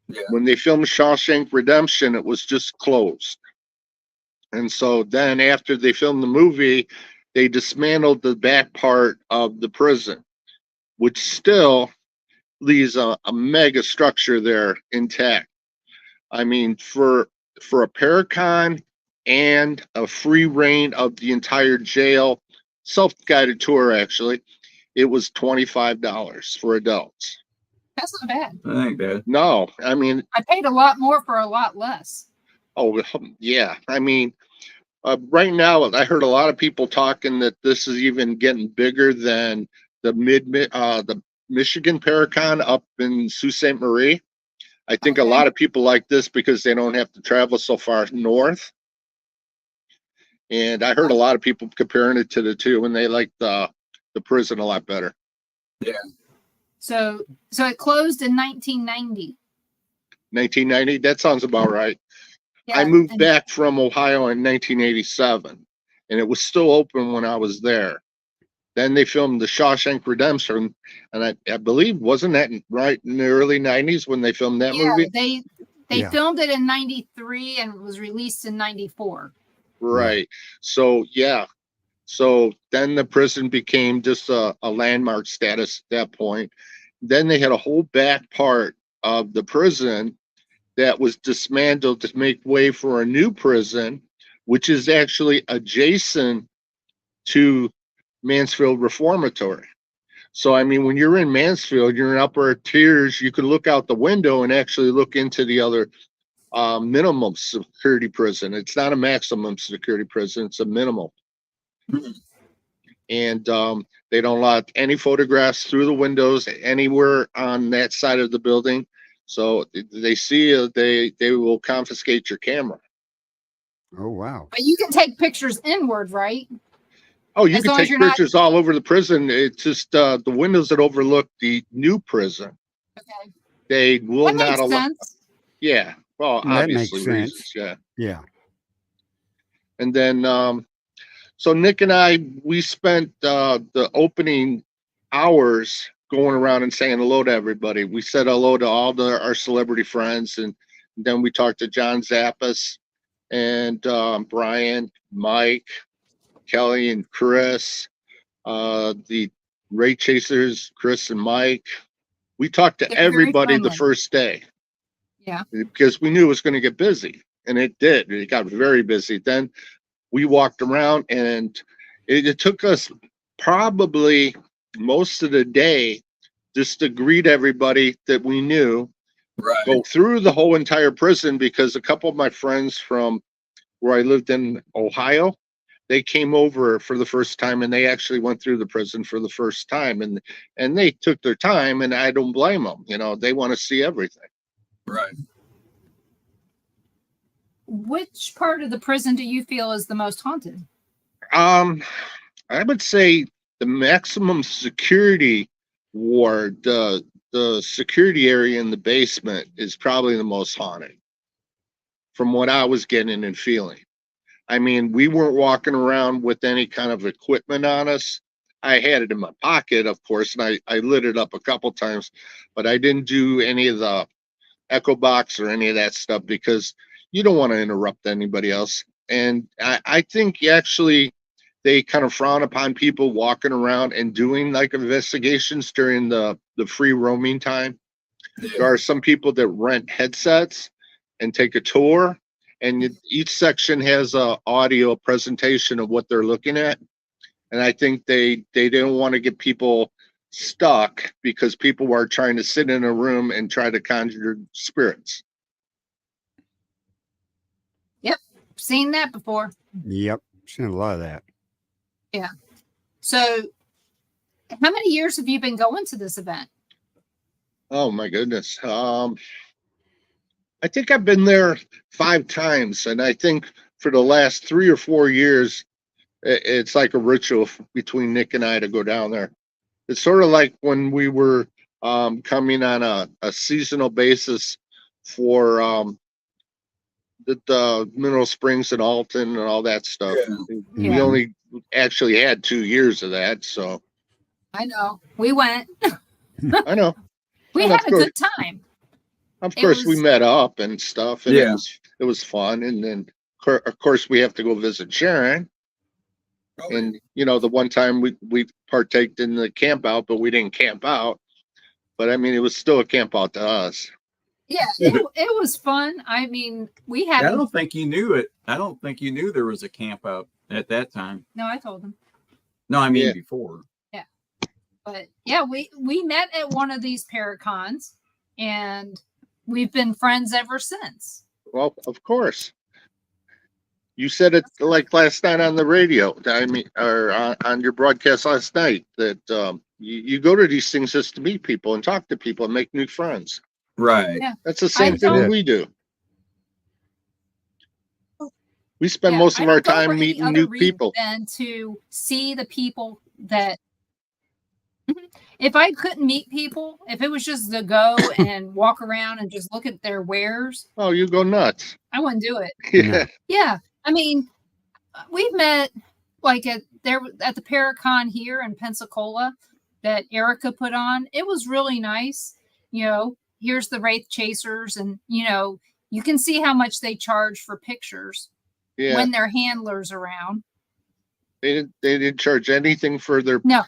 Yeah. When they filmed Shawshank Redemption, it was just closed. And so then after they filmed the movie, they dismantled the back part of the prison, which still leaves a mega structure there intact. I mean, for a Paracon and a free reign of the entire jail, self-guided tour actually, it was $25 for adults. That's not bad. I think that. No, I mean, I paid a lot more for a lot less. oh yeah, I mean, right now I heard a lot of people talking that this is even getting bigger than the the Michigan Paracon up in Sault Ste. Marie. I think a Okay. lot of people like this because they don't have to travel so far north. And I heard a lot of people comparing it to the two, and they like the prison a lot better. So it closed in 1990. 1990, that sounds about right. Yeah, I moved and- back from Ohio in 1987, and it was still open when I was there. Then they filmed The Shawshank Redemption, and I believe, wasn't that right in the early 90s when they filmed that Yeah, movie? they Yeah. filmed it in 93 and it was released in 94. Right. So, yeah. So then the prison became just a landmark status at that point. Then they had a whole back part of the prison that was dismantled to make way for a new prison, which is actually adjacent to Mansfield Reformatory. So, I mean, when you're in Mansfield, you're in upper tiers, you can look out the window and actually look into the other minimum security prison. It's not a maximum security prison, it's a minimum. And they don't allow any photographs through the windows anywhere on that side of the building. So they see you, they will confiscate your camera. Oh, wow. But you can take pictures inward, right? Oh, you As can long as take you're not- pictures all over the prison. It's just the windows that overlook the new prison. Okay. They will That not makes allow. sense. Yeah. Well, That makes obviously sense. reasons. Yeah. Yeah. And then, so Nick and I, we spent the opening hours going around and saying hello to everybody. We said hello to all our celebrity friends, and then we talked to John Zappas and Brian, Mike, Kelly, and Chris, the Ray Chasers, Chris and Mike. We talked to They're very everybody the friendly. first day. Yeah. Because we knew it was going to get busy, and it did. It got very busy. Then we walked around, and it took us probably most of the day just to greet everybody that we knew, Right. go through the whole entire prison, because a couple of my friends from where I lived in Ohio, they came over for the first time, and they actually went through the prison for the first time, and they took their time, and I don't blame them. You know, they want to see everything. Right. Which part of the prison do you feel is the most haunted? I would say the maximum security ward, the security area in the basement is probably the most haunted, from what I was getting and feeling. I mean, we weren't walking around with any kind of equipment on us. I had it in my pocket, of course, and I lit it up a couple times, but I didn't do any of the echo box or any of that stuff, because you don't want to interrupt anybody else. And I think actually they kind of frown upon people walking around and doing like investigations during the free roaming time. There are some people that rent headsets and take a tour, and each section has a audio presentation of what they're looking at. And I think they didn't want to get people stuck, because people are trying to sit in a room and try to conjure spirits. Seen that before. Yep. Seen a lot of that. So, how many years have you been going to this event? Oh my goodness. I think I've been there 5 times, and I think for the last 3 or 4 years, it's like a ritual between Nick and I to go down there. It's sort of like when we were coming on a seasonal basis for the Mineral Springs and Alton and all that stuff. Yeah. We Yeah. only actually had 2 years of that, so I know. We went. I know. We And had of a course- good time. Of It course, we was- met up and stuff, and Yeah. it was fun. And then, of course, we have to go visit Sharon. Oh, And the one time we partaked in the camp out, but we didn't camp out. But I mean, it was still a camp out to us. Yeah, it was fun. I mean, we I had. don't think you knew it. I don't think you knew there was a camp out at that time. No, I told him. No, I mean Yeah. before. But yeah, we met at one of these Paracons, and we've been friends ever since. Well, of course. You said it like last night on the radio. I mean, or on your broadcast last night, that you go to these things just to meet people and talk to people and make new friends. Right. Yeah. That's the same thing don't- we do. We spend Yeah, most I of our don't go for time any meeting other new reason people. than to see the people that. If I couldn't meet people, if it was just to go and walk around and just look at their wares, Oh, you go nuts. I wouldn't do it. Yeah. Yeah, I mean, we've met like at the Paracon here in Pensacola that Erica put on. It was really nice. Here's the Wraith Chasers, and you can see how much they charge for pictures Yeah. when their handlers around. They didn't charge anything for their No.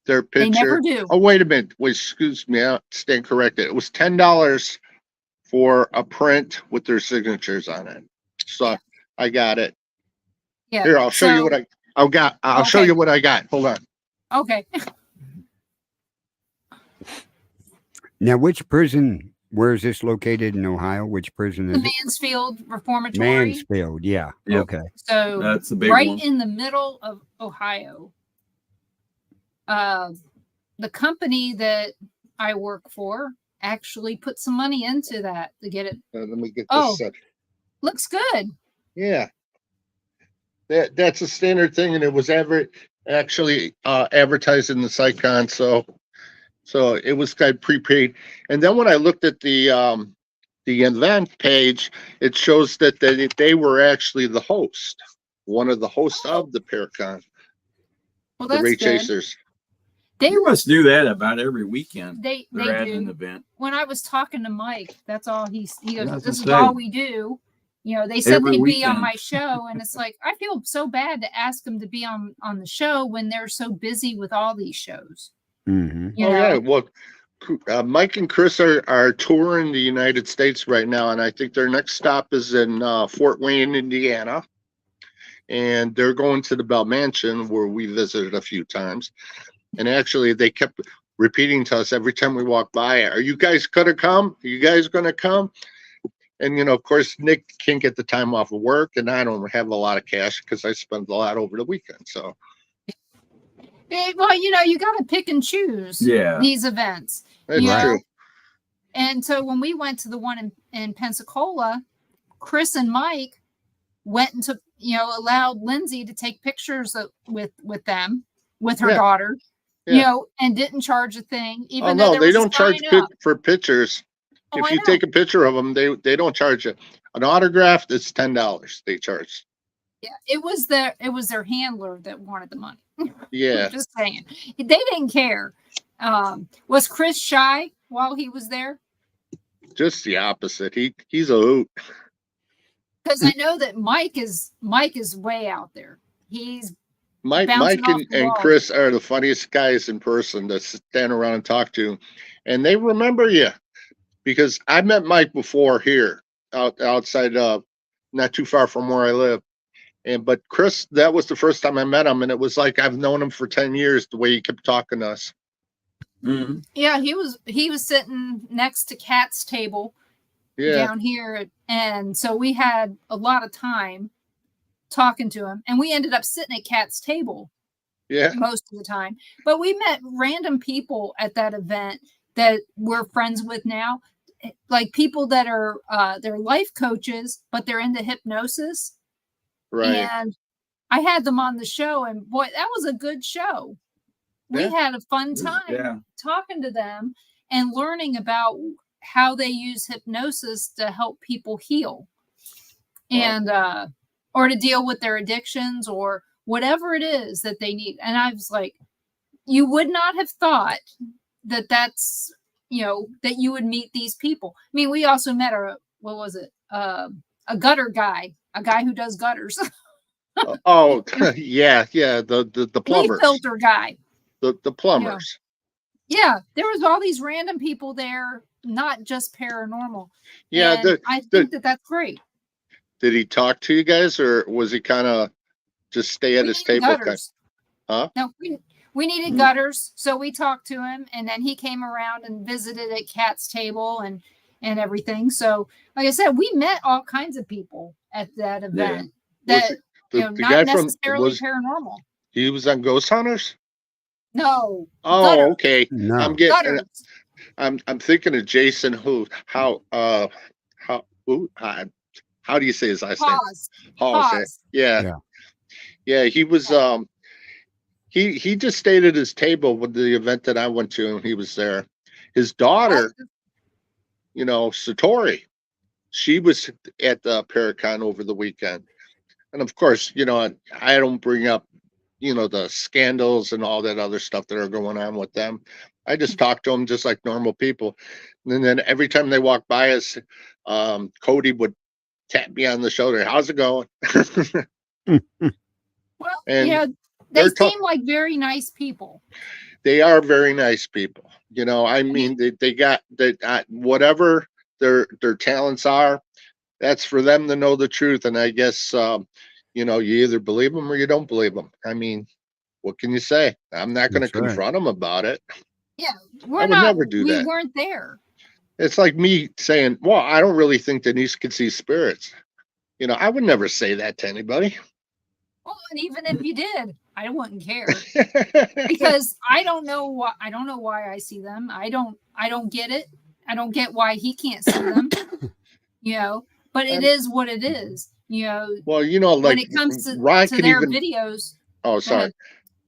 their They never picture. do. Oh, wait a minute. Wait, excuse me. I stand corrected. It was $10 for a print with their signatures on it. So Yeah. I got it. Yeah. Here, I'll show you what I'll show Okay. you what I got. Hold on. Okay. Now, which prison? Where is this located in Ohio? Which prison The is it? Mansfield Reformatory. Mansfield. Yeah. Yep. Okay. So That's the big right one. in the middle of Ohio. The company that I work for actually put some money into that to get it. Let me get this Oh. set. Looks good. Yeah. That's a standard thing, and it was actually advertised in the Sycon, so it was kind of prepaid. And then when I looked at the event page, it shows that they were actually the host, one of the hosts of the Paracon, Well, the that's Ray good. Chasers. They They must do that about every weekend. they They're at an do. event. When I was talking to Mike, that's all he goes, That's this is what I'm all saying. we do. You know, they said Every they'd be on weekend. my show, and it's like I feel so bad to ask them to be on the show when they're so busy with all these shows. Mm-hmm. You Oh know? yeah, well, Mike and Chris are touring the United States right now, and I think their next stop is in Fort Wayne, Indiana, and they're going to the Bell Mansion where we visited a few times. And actually, they kept repeating to us every time we walked by, "Are you guys gonna come? Are you guys gonna come?" And you know, of course, Nick can't get the time off of work, and I don't have a lot of cash because I spend a lot over the weekend. So Well, you know, you got to pick and choose Yeah. these events. that's You know? true. And so when we went to the one in Pensacola, Chris and Mike went and took, allowed Lindsay to take pictures with them, with her Yeah. daughter, Yeah. and didn't charge a thing. Even Oh though no, there they was a don't charge sign up. for pictures. Oh, If I you know. take a picture of them, they don't charge you. An autograph, it's $10 they charge. Yeah, it was their handler that wanted the money. Yeah. Just saying, they didn't care. Was Chris shy while he was there? Just the opposite. He's a hoot. Because I know that Mike is way out there. He's Mike bouncing off the and walls. Chris are the funniest guys in person to stand around and talk to, and they remember you because I met Mike before here, outside not too far from where I live. But Chris, that was the first time I met him, and it was like I've known him for 10 years. The way he kept talking to us. Mhm. Yeah, he was sitting next to Kat's table Yeah, down here, and so we had a lot of time talking to him, and we ended up sitting at Kat's table yeah, most of the time. But we met random people at that event that we're friends with now, like people that are they're life coaches, but they're into hypnosis. right. And I had them on the show, and boy, that was a good show. We Yeah. had a fun time Yeah. talking to them and learning about how they use hypnosis to help people heal and or to deal with their addictions or whatever it is that they need. And I was like, you would not have thought that's that you would meet these people. I mean, we also met a gutter guy, a guy who does gutters. Oh, yeah, the Leaf plumbers, filter guy. the plumbers. Yeah, there was all these random people there, not just paranormal. Yeah, And I think that's great. did he talk to you guys, or was he kind of just stay at We his needed table? gutters. Huh? No, we needed gutters, so we talked to him, and then he came around and visited at Kat's table and everything. So, like I said, we met all kinds of people at that event. Was That the not guy from necessarily paranormal. he was on Ghost Hunters? No. Oh, Gutters. okay. No. I'm getting. Gutters. I'm thinking of Jason. How do you say his last name? Pause. Halls. Pause. Yeah. He was. He just stayed at his table with the event that I went to, and he was there. His daughter, Satori, she was at the Paracon over the weekend, and of course, I don't bring up, the scandals and all that other stuff that are going on with them. I just talk to them just like normal people, and then every time they walk by us, Cody would tap me on the shoulder. How's it going? Well, And they they're seem like very nice people. They are very nice people. I mean, they got that whatever their talents are. That's for them to know the truth. And I guess, you know, you either believe them or you don't believe them. I mean, what can you say? I'm not going to That's right. confront them about it. Yeah, I would never do we that. weren't there. It's like me saying, well, I don't really think Denise can see spirits. You know, I would never say that to anybody. Well, and even if you did, I wouldn't care because I don't know why I see them. I don't get it. I don't get why he can't see them. You know, but it is what it is. You know, well, you know, when like it comes to Ron could their even, videos. oh, Go sorry. ahead.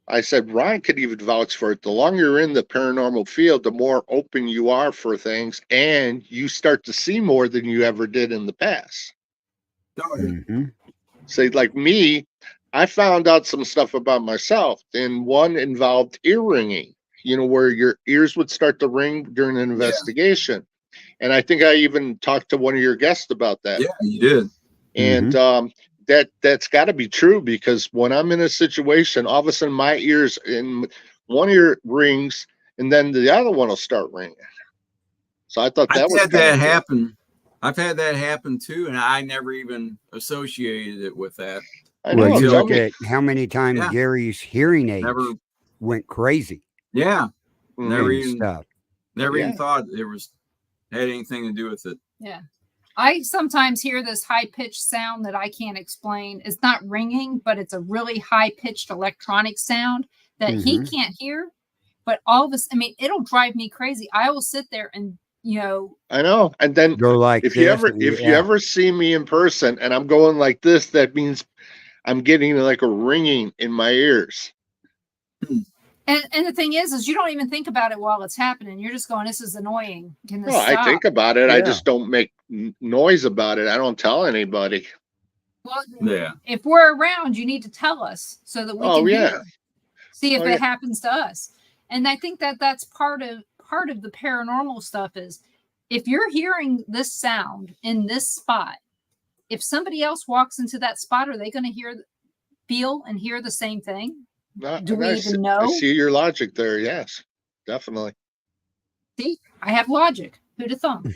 I said Ron could even vouch for it. The longer you're in the paranormal field, the more open you are for things, and you start to see more than you ever did in the past. Mm-hmm. Say, like me, I found out some stuff about myself, and one involved ear ringing, you know, where your ears would start to ring during an investigation. And I think I even talked to one of your guests about that. Yeah, you did. And that's got to be true, because when I'm in a situation, all of a sudden my ears in one ear rings, and then the other one will start ringing. So I thought that I've was had kind that of cool. happen. I've had that happen too, and I never even associated it with that. I Well, know. you Until- look at how many times Yeah. Gary's hearing aids Never, went crazy yeah, never and even, stuff. never Yeah. even thought it was had anything to do with it. Yeah. I sometimes hear this high pitched sound that I can't explain. It's not ringing, but it's a really high pitched electronic sound that he Mhm. can't hear. But all of us, I mean, it'll drive me crazy. I will sit there and, you know, I know. And then Go like if you this. ever see me in person and I'm going like this, that means I'm getting like a ringing in my ears. and the thing is you don't even think about it while it's happening. You're just going, this is annoying. Can this No, I stop? think about it. I Yeah. just don't make noise about it. I don't tell anybody. Well, Yeah, if we're around, you need to tell us so that we Oh, can yeah. hear. See if Oh, it yeah. happens to us. And I think that that's part of the paranormal stuff is if you're hearing this sound in this spot, if somebody else walks into that spot, are they going to feel and hear the same thing? Do we even know? I see your logic there. Yes, definitely. See, I have logic. Who'd have thought?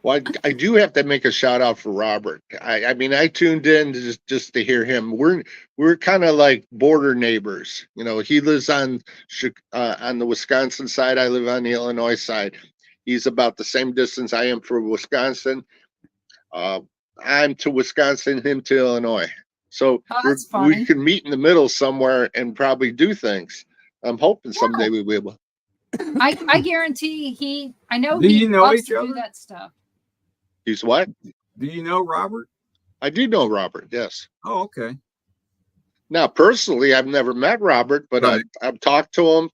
Well, I do have to make a shout out for Robert. I mean, I tuned in just to hear him. We're kind of like border neighbors. You know, he lives on the Wisconsin side. I live on the Illinois side. He's about the same distance I am from Wisconsin. I'm to Wisconsin, him to Illinois. So Oh, that's funny. we can meet in the middle somewhere and probably do things. I'm hoping someday we will be able. I guarantee I know Do he you know loves each to other? do that stuff. He's what? do you know Robert? I do know Robert. Yes. Oh, okay. Now, personally, I've never met Robert, but Right. I've talked to him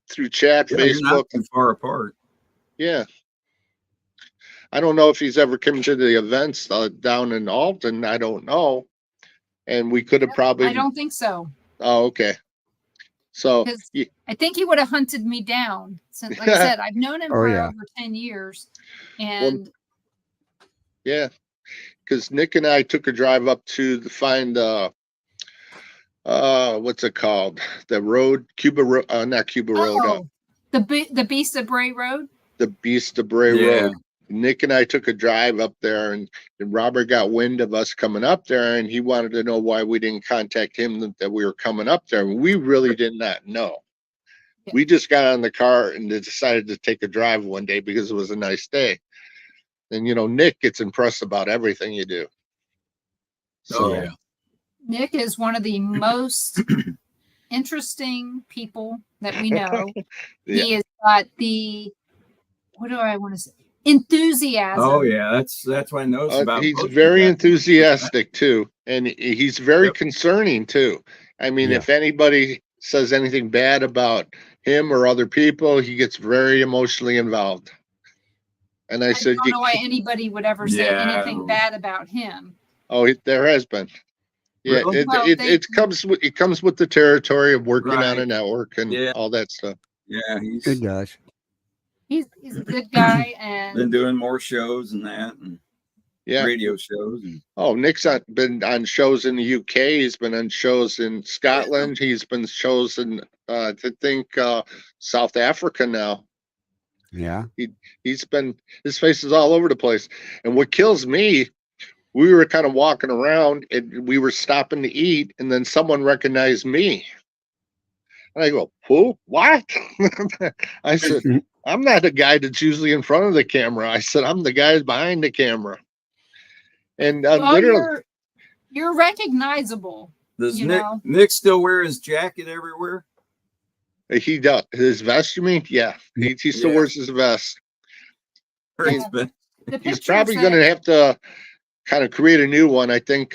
through chat, Yeah, you're not Facebook. too far apart. Yeah. I don't know if he's ever come to the events down in Alton. I don't know. And we could have probably. I don't think so. Oh, okay. So, Because I think he would have hunted me down. Since, like I said, I've known him Oh, for yeah. over 10 years. And yeah. Because Nick and I took a drive up to find what's it called? The road, Cuba Road, not Cuba Road, the Beast of Bray Road. the Beast of Bray Yeah. Road. Nick and I took a drive up there, and Robert got wind of us coming up there, and he wanted to know why we didn't contact him that we were coming up there. We really did not know. Yeah. We just got on the car and decided to take a drive one day because it was a nice day. And you know, Nick gets impressed about everything you do. Oh, yeah. Nick is one of the most interesting people that we know. Yeah. He has got what do I want to say? Enthusiasm. Oh, yeah. That's what I noticed about. He's both of very you guys. enthusiastic too, and he's very Yep. concerning too. I mean, Yeah. if anybody says anything bad about him or other people, he gets very emotionally involved. And I I said, don't know why anybody would ever say Yeah. anything bad about him. "Oh, there has been." Yeah, Really? Well, it comes with the territory of working on Right. a network and Yeah. all that stuff. Yeah, he's It does. He's a good guy, and been doing more shows and that, and Yeah. radio shows. And Oh, Nick's been on shows in the UK. He's been on shows in Scotland. He's been shows in I think South Africa now. Yeah. His face is all over the place. And what kills me, we were kind of walking around and we were stopping to eat, and then someone recognized me. And I go, who? What? I said, I'm not the guy that's usually in front of the camera. I said, I'm the guy behind the camera. And Well, literally, you're recognizable. Does You Nick know? Nick still wear his jacket everywhere? he does. His vest, you mean? Yeah. He still Yeah. wears his vest. Or Yeah. his been- The He's pictures probably going to have to kind of create a new one. I think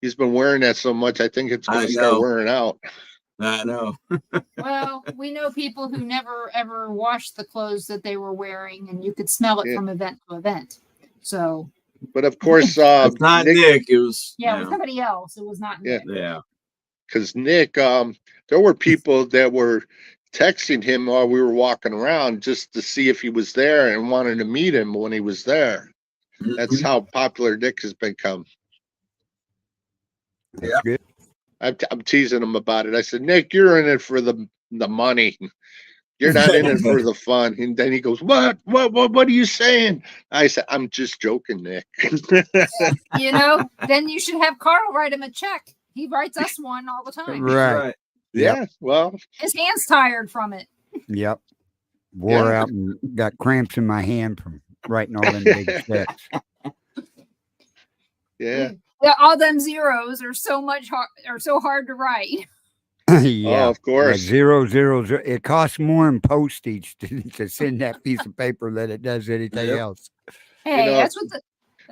he's been wearing that so much. I think it's going I to start know. wearing out. I know. Well, we know people who never ever washed the clothes that they were wearing, and you could smell it Yeah. from event to event. So But of course, It's not Nick. It was yeah, it was somebody else. It was not Yeah. Nick. yeah. because Nick, there were people that were texting him while we were walking around just to see if he was there and wanted to meet him when he was there. That's Mhm. how popular Nick has become. That's Yeah. good. I'm teasing him about it. I said, Nick, you're in it for the money. You're not in it for the fun. And then he goes, What are you saying? I said, I'm just joking, Nick. You know, then you should have Carl write him a check. He writes us one all the time. Right. Yeah, well, His hand's tired from it. Yep. Wore Yeah. out and got cramps in my hand from writing all them big checks. yeah. Yeah, all them zeros are so hard to write. Yeah. Oh, of That course. 000. It costs more in postage to send that piece of paper than it does anything Yep. else. Hey, know, that's what Nick,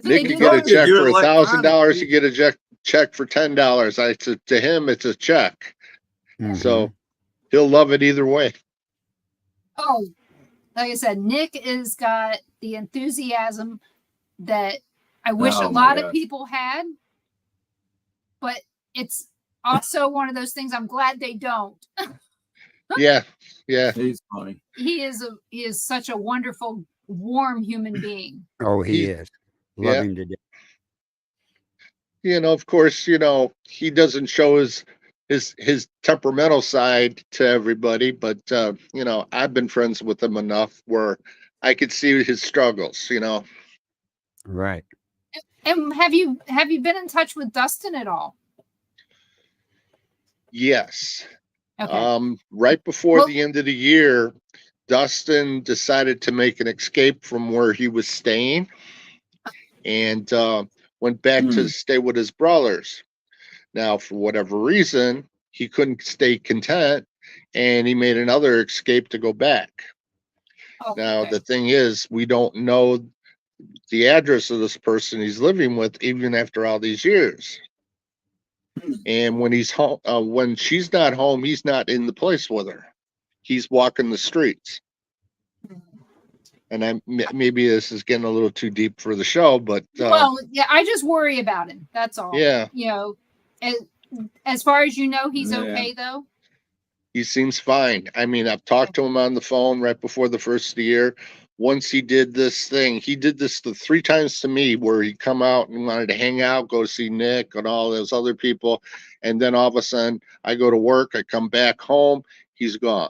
they you do. get a on- You check do it for $1,000. You electronically. get a check for $10. I said to him, it's a check, Mhm. so he'll love it either way. Oh, like I said, Nick has got the enthusiasm that I wish Oh a my lot of gosh. people had, but it's also one of those things I'm glad they don't. Yeah, yeah. He's funny. He is such a wonderful, warm human being. Oh, he He- is. Love yeah. him to death. Of course, he doesn't show his temperamental side to everybody, but I've been friends with him enough where I could see his struggles. Right. And have you been in touch with Dustin at all? Yes. Okay. Right before Well- the end of the year, Dustin decided to make an escape from where he was staying and went back to stay with his brothers. Now, for whatever reason, he couldn't stay content and he made another escape to go back. Oh, Now, okay. the thing is, we don't know the address of this person he's living with even after all these years. And when he's home, when she's not home, he's not in the place with her. He's walking the streets. And maybe this is getting a little too deep for the show, but Well, yeah, I just worry about him. That's all. yeah, As far as you know, he's Yeah. okay though. he seems fine. I mean, I've talked to him on the phone right before the first of the year. Once he did this thing, he did this the 3 times to me where he'd come out and wanted to hang out, go see Nick and all those other people. And then all of a sudden I go to work, I come back home, he's gone.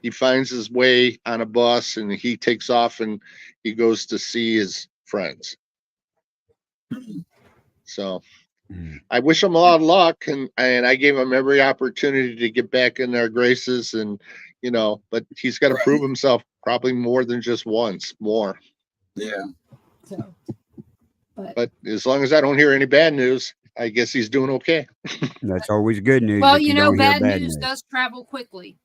He finds his way on a bus and he takes off and he goes to see his friends. So Mm. I wish him a lot of luck and I gave him every opportunity to get back in their graces and but he's got to prove himself probably more than just once more. Yeah. So, But as long as I don't hear any bad news, I guess he's doing okay. That's always good news. well, if you you know, don't hear bad news does travel quickly.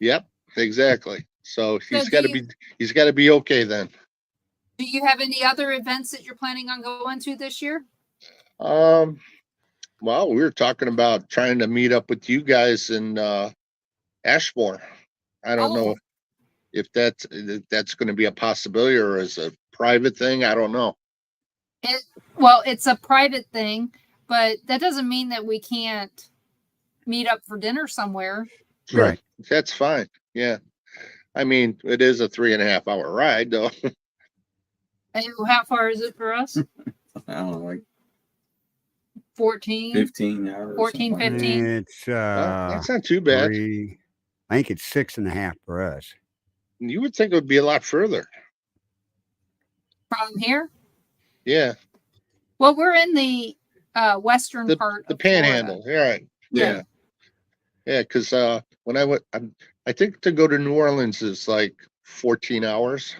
Yep, exactly. So he's do got to you- he's got to be okay then. Do you have any other events that you're planning on going to this year? Well, we were talking about trying to meet up with you guys in Ashmore. I don't know if that's going to be a possibility or as a private thing. I don't know. Well, it's a private thing, but that doesn't mean that we can't meet up for dinner somewhere. Sure, Right. that's fine. Yeah, I mean it is a 3.5 hour ride though. And how far is it for us? I don't know, like 14, 15 hours. 14, something like that. 15. It's That's not too bad. I think it's 6.5 for us. You would think it would be a lot further. From here? Yeah, Well, we're in the western part the of Florida. Panhandle. Yeah, right. Yeah. Yeah, because when I went, I think to go to New Orleans is like 14 hours,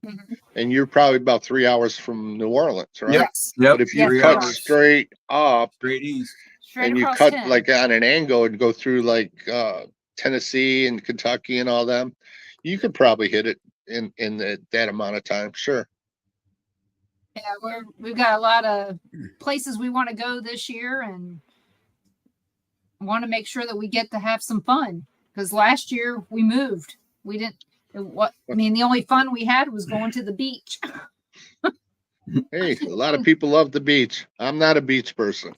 Mhm. and you're probably about 3 hours from New Orleans, right? Yes. Yep. But if you Yes, Three cut hours. straight up Straight east. Straight and you across cut 10. like on an angle and go through like Tennessee and Kentucky and all them, you could probably hit it in that amount of time. Sure. Yeah, we've got a lot of places we want to go this year and want to make sure that we get to have some fun. Because last year we moved. We didn't. The only fun we had was going to the beach. Hey, a lot of people love the beach. I'm not a beach person.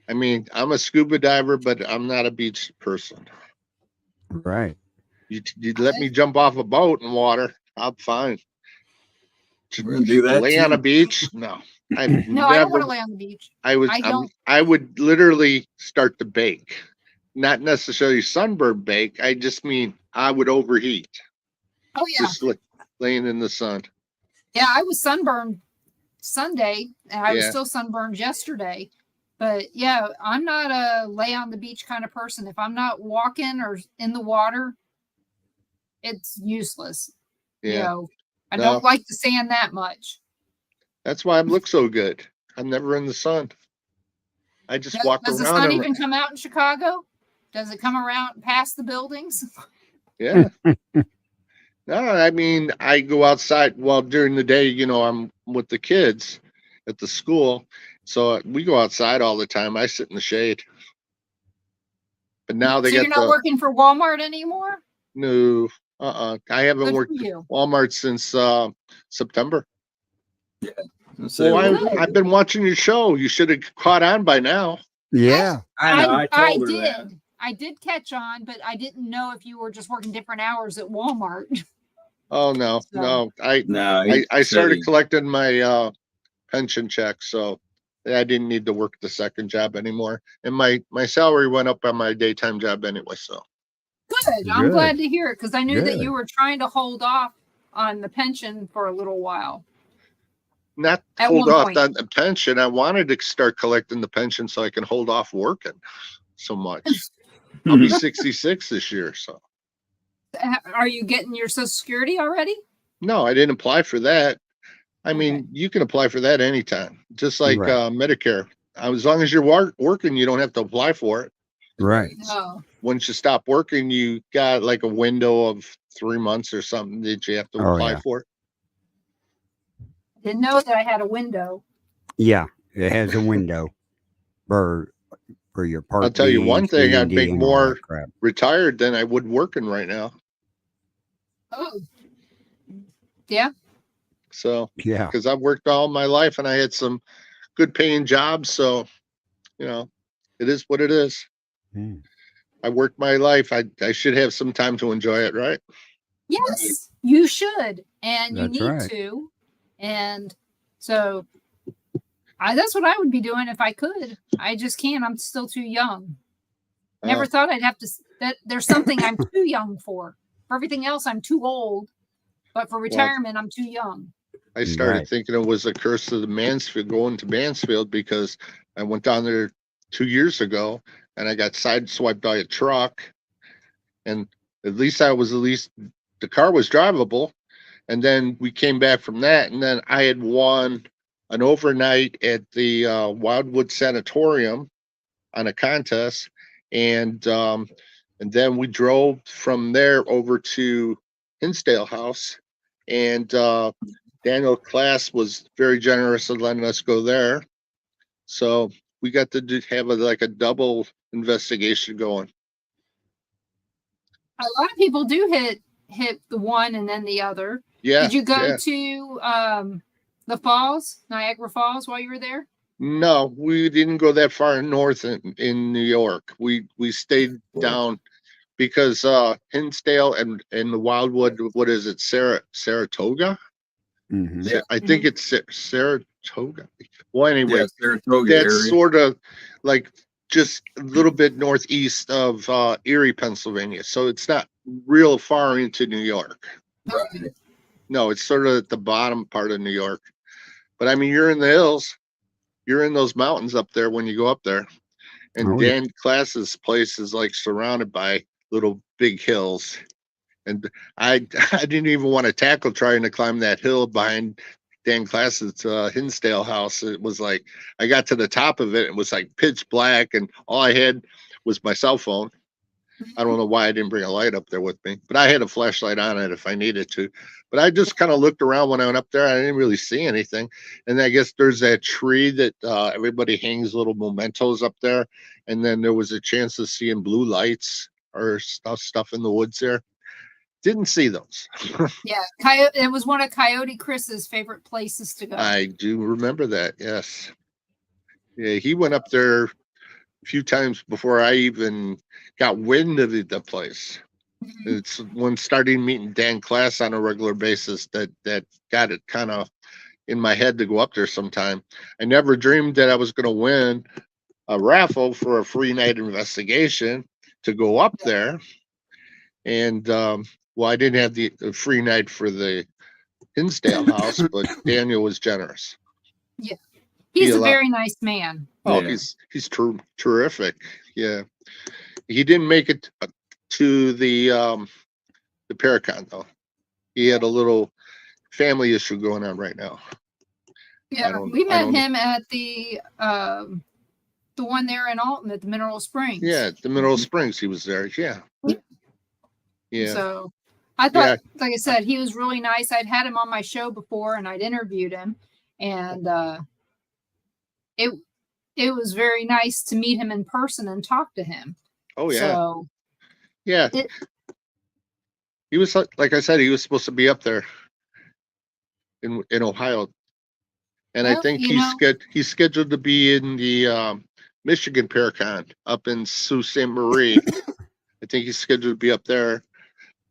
I mean, I'm a scuba diver, but I'm not a beach person. Right. You let me jump off a boat in water, I'm fine. We're gonna do that Lay on a too. beach? No. I've No, I don't want never. to lay on the beach. I don't. would literally start to bake, not necessarily sunburn bake. I just mean I would overheat, Oh yeah, just laying in the sun. yeah. I was sunburned Sunday, and I was Yeah. still sunburned yesterday. But yeah, I'm not a lay on the beach kind of person. If I'm not walking or in the water, it's useless. You Yeah, know, I No. don't like the sand that much. that's why I look so good. I'm never in the sun. I just walk Does the around sun and even come out in Chicago? Does it come around past the buildings? yeah. No, I mean, I go outside. Well, during the day, I'm with the kids at the school. So we go outside all the time. I sit in the shade. But now they So you're got not working for Walmart anymore? no, I haven't Good for worked at you. Walmart since September. So Well, I've been watching your show. You should have caught on by now. Yeah. I know. I told her did. that. I did catch on, but I didn't know if you were just working different hours at Walmart. Oh no, So- no. No, I started collecting my pension check, so I didn't need to work the second job anymore. And my salary went up on my daytime job anyway. So Good. I'm Good. glad to hear it because I knew that Good. you were trying to hold off on the pension for a little while. not At hold one off point. on the pension. I wanted to start collecting the pension so I can hold off working so much. I'll be 66 this year, so Are you getting your Social Security already? no, I didn't apply for that. I Okay. mean, you can apply for that anytime, just like Right. Medicare. As long as you're working, you don't have to apply for it. Right. No. Once you stop working, you got like a window of 3 months or something that you have to Oh, apply yeah. for. Didn't know that I had a window. Yeah. It has a window for your part. I'll tell you B, one thing, C, and I'd D make and all more that crap. retired than I would working right now. Oh. Yeah. So, Yeah. because I've worked all my life and I had some good paying jobs. So, it is what it is. Mm. I worked my life. I should have some time to enjoy it, right? Yes, you should, and you That's need right. to. And so that's what I would be doing if I could. I just can't. I'm still too young. Never Uh, thought I'd have to. That there's something I'm too young for. For everything else, I'm too old. But for retirement, I'm too young. I started Right. thinking it was a curse of the Mansfield, going to Mansfield, because I went down there 2 years ago and I got sideswiped by a truck. And at least the car was drivable. And then we came back from that. And then I had won an overnight at the Wildwood Sanatorium on a contest. And then we drove from there over to Hinsdale House. And Daniel Class was very generous in letting us go there. So we got to have a double investigation going. A lot of people do hit the one and then the other. Yeah. Did you go yeah. to the falls, Niagara Falls, while you were there? No, we didn't go that far north in New York. We stayed down because Hinsdale and the Wildwood, what is it, Saratoga? Hmm. Yeah. I think it's Saratoga. Well, anyway, Yeah, Saratoga that's area. sort of like just a little bit northeast of Erie, Pennsylvania. So it's not real far into New York. Okay. No, it's sort of at the bottom part of New York. But I mean, you're in the hills. You're in those mountains up there when you go up there. And Oh, yeah. Dan Class's place is like surrounded by little big hills. And I I didn't even want to tackle trying to climb that hill behind Dan Class's Hinsdale house. It was like I got to the top of it. It was like pitch black, and all I had was my cell phone. I don't know why I didn't bring a light up there with me, but I had a flashlight on it if I needed to. But I just kind of looked around when I went up there. I didn't really see anything. And I guess there's that tree that everybody hangs little mementos up there. And then there was a chance of seeing blue lights or stuff in the woods there. Didn't see those. Yeah, Coyote. It was one of Coyote Chris's favorite places to go. I do remember that. Yes. Yeah, he went up there a few times before I even got wind of the place. Mhm. It's when starting meeting Dan Class on a regular basis that got it kind of in my head to go up there sometime. I never dreamed that I was going to win a raffle for a free night investigation to go up there. And well, I didn't have the free night for the Hinsdale house, but Daniel was generous. He's He a allowed- very nice man. Oh, Yeah. he's terrific. Yeah, he didn't make it to the Paracon though. He had a little family issue going on right now. Yeah, we met don't- him at the one there in Alton at the Mineral Springs. Yeah, the Mineral Springs. He was there. Yeah. Yeah. So I thought, like I said, he was really nice. I'd had him on my show before, and I'd interviewed him, and it was very nice to meet him in person and talk to him. Oh yeah. So Yeah. He was like I said, he was supposed to be up there in Ohio, and I Well, think you know- he's scheduled to be in the Michigan Paracon up in Sault Ste. Marie. I think he's scheduled to be up there.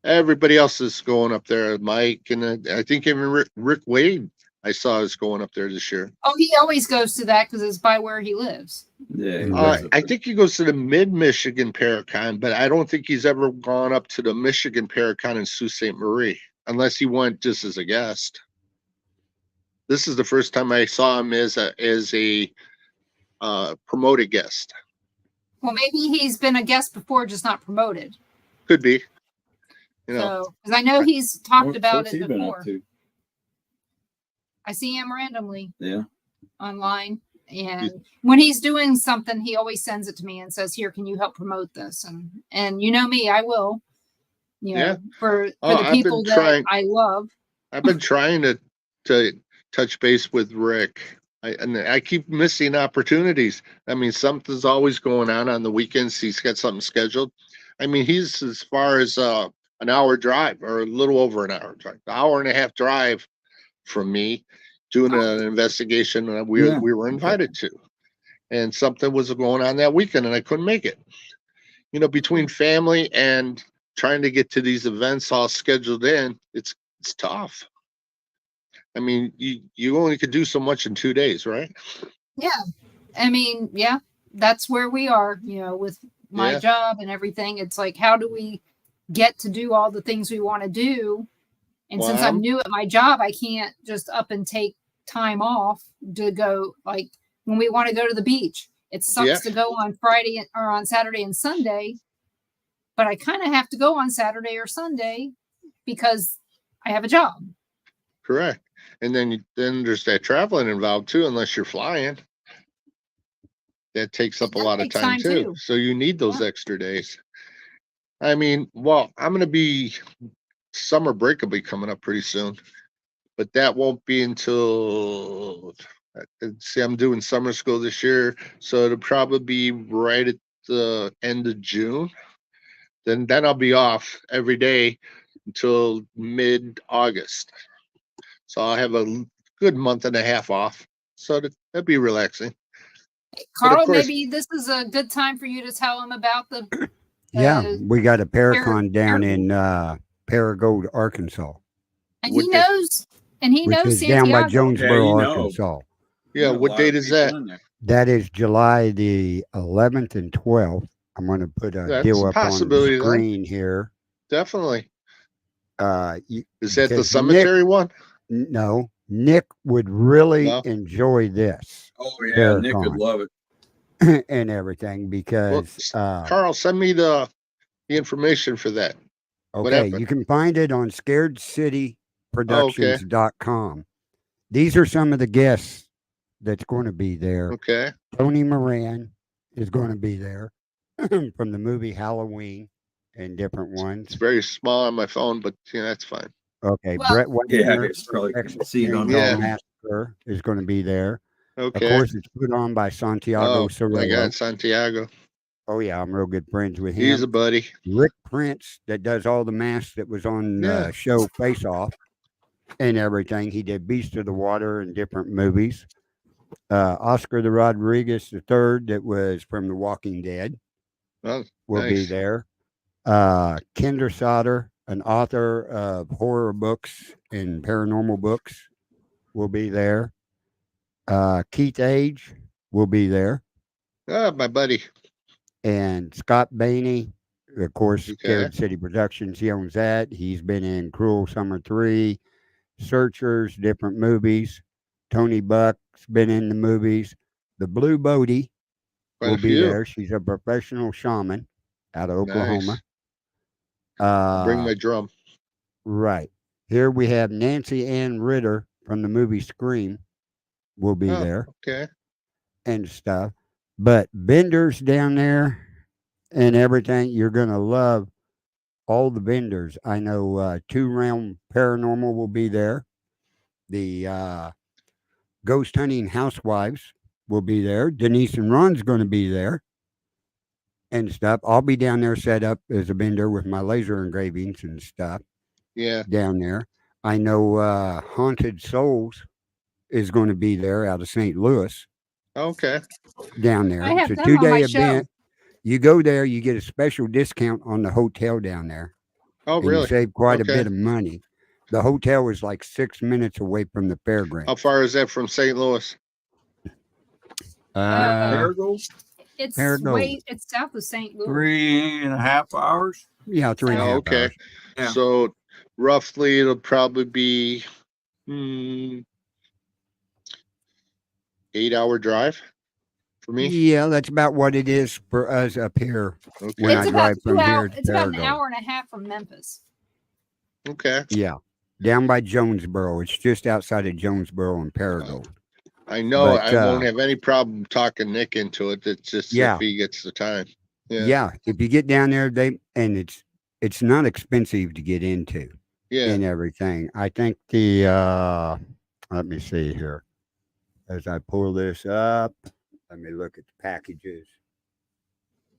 Everybody else is going up there. Mike and I think even Rick Wade I saw is going up there this year. oh, he always goes to that because it's by where he lives. Yeah. he Uh, lives up I there. think he goes to the Mid-Michigan Paracon, but I don't think he's ever gone up to the Michigan Paracon in Sault Ste. Marie, unless he went just as a guest. This is the first time I saw him as a promoted guest. Well, maybe he's been a guest before, just not promoted. Could be. You know, So, because I know he's talked about What's it he been before. up to? I see him randomly Yeah. online, and when he's doing something, he always sends it to me and says, "Here, can you help promote this?" And you know me, I will. You know, Yeah. for Oh, the I've been people that trying- I love. I've been trying to touch base with Rick. I keep missing opportunities. I mean, something's always going on the weekends. He's got something scheduled. I mean, he's as far as an hour drive or a little over an hour drive, hour and a half drive from me, doing an investigation that we were invited to. And something was going on that weekend and I couldn't make it. You know, between family and trying to get to these events all scheduled in, it's tough. I mean, you only could do so much in 2 days, right? Yeah, I mean, yeah, that's where we are. You know, with my Yeah. job and everything, it's like, how do we get to do all the things we want to do? And Well, since I'm new at my job, I can't just up and take time off to go. Like when we want to go to the beach, it sucks Yeah. to go on Friday or on Saturday and Sunday, but I kind of have to go on Saturday or Sunday because I have a job. Correct. And then there's that traveling involved too, unless you're flying. That takes up a That lot of takes time time, too. too. So you need those Yeah. extra days. I mean, well, I'm going to be summer break will be coming up pretty soon, but that won't be until see, I'm doing summer school this year, so it'll probably be right at the end of June. Then I'll be off every day until mid-August. So I'll have a good month and a half off. So that'd be relaxing. Carl, course- maybe this is a good time for you to tell him about the. Yeah, we got a Paracon down Paragould. in Paragould, Arkansas, And Would he they- knows, and he which knows is down by Santiago. Jonesboro, Yeah, you know. Arkansas. Yeah, A what lot date of is people that? in there. That is July the 11th and 12th. I'm going to put a That's deal a up on possibility the then. screen here. Definitely. Is that the because cemetery one? No, Nick would really No? enjoy this Oh yeah, Nick would Paracon love it. and everything Well, because Carl, send me the information for that. What okay, happened? you can find it on Oh, okay. scaredcityproductions.com. These are some of the guests that's going to be there. Okay. Tony Moran is going to be there from the movie Halloween and different It's ones. very small on my phone, but that's fine. Okay, Well, Brett Yeah, Wagner it's from probably Texas see it on Chainsaw Yeah. Massacre is going to be there. Of Okay. course, it's put on by Santiago Oh, my Cirillo. God, Santiago. Oh yeah, I'm real good friends with He's him. a buddy. Rick Prince, that does all the masks that was on Yeah. the show Face Off and everything. He did Beast of the Water and different movies. Oscar the Rodriguez III, that was from The Walking Dead, Oh, will be nice. there. Kinder Soder, an author of horror books and paranormal books, will be there. Keith Age will be there. Ah, my buddy. And Scott Bainey, of course, Okay. Scared City Productions. He owns that. He's been in Cruel Summer 3, Searchers, different movies. Tony Buck's been in the movies. The Blue Bodie Quite will a be few. there. She's a professional shaman out of Oklahoma. Nice. Bring my drum. Right. Here we have Nancy Ann Ritter from the movie Scream will be Oh, there okay. and stuff. But vendors down there and everything, you're going to love all the vendors. I know Two Realm Paranormal will be there. The Ghost Hunting Housewives will be there. Denise and Ron's going to be there and stuff. I'll be down there set up as a vendor with my laser engravings and stuff Yeah. down there. I know Haunted Souls is going to be there out of St. Louis Okay. down there. I have It's a them on my 2-day show. event. You go there, you get a special discount on the hotel down there. Oh, And you really? save quite a Okay. bit of money. The hotel is like 6 minutes away from the How fairground. far is that from St. Louis? Marigold, It's Paragold. it's south of St. Louis. 3.5 hours. Yeah, 3.5 Oh, okay. hours. Yeah. So roughly it'll probably be 8-hour drive for me. Yeah, that's about what it is for us up here Okay. when I It's about drive from 2 here hours. to It's about an Paragold. hour and a half from Memphis. Okay. Yeah, down by Jonesboro. It's just outside of Jonesboro and Paragold. I know But, I won't have any problem talking Nick into it. It's just Yeah. if he gets the time. Yeah, if you get down there, it's not expensive to get into Yeah. and everything. I think the let me see here as I pull this up. Let me look at the packages.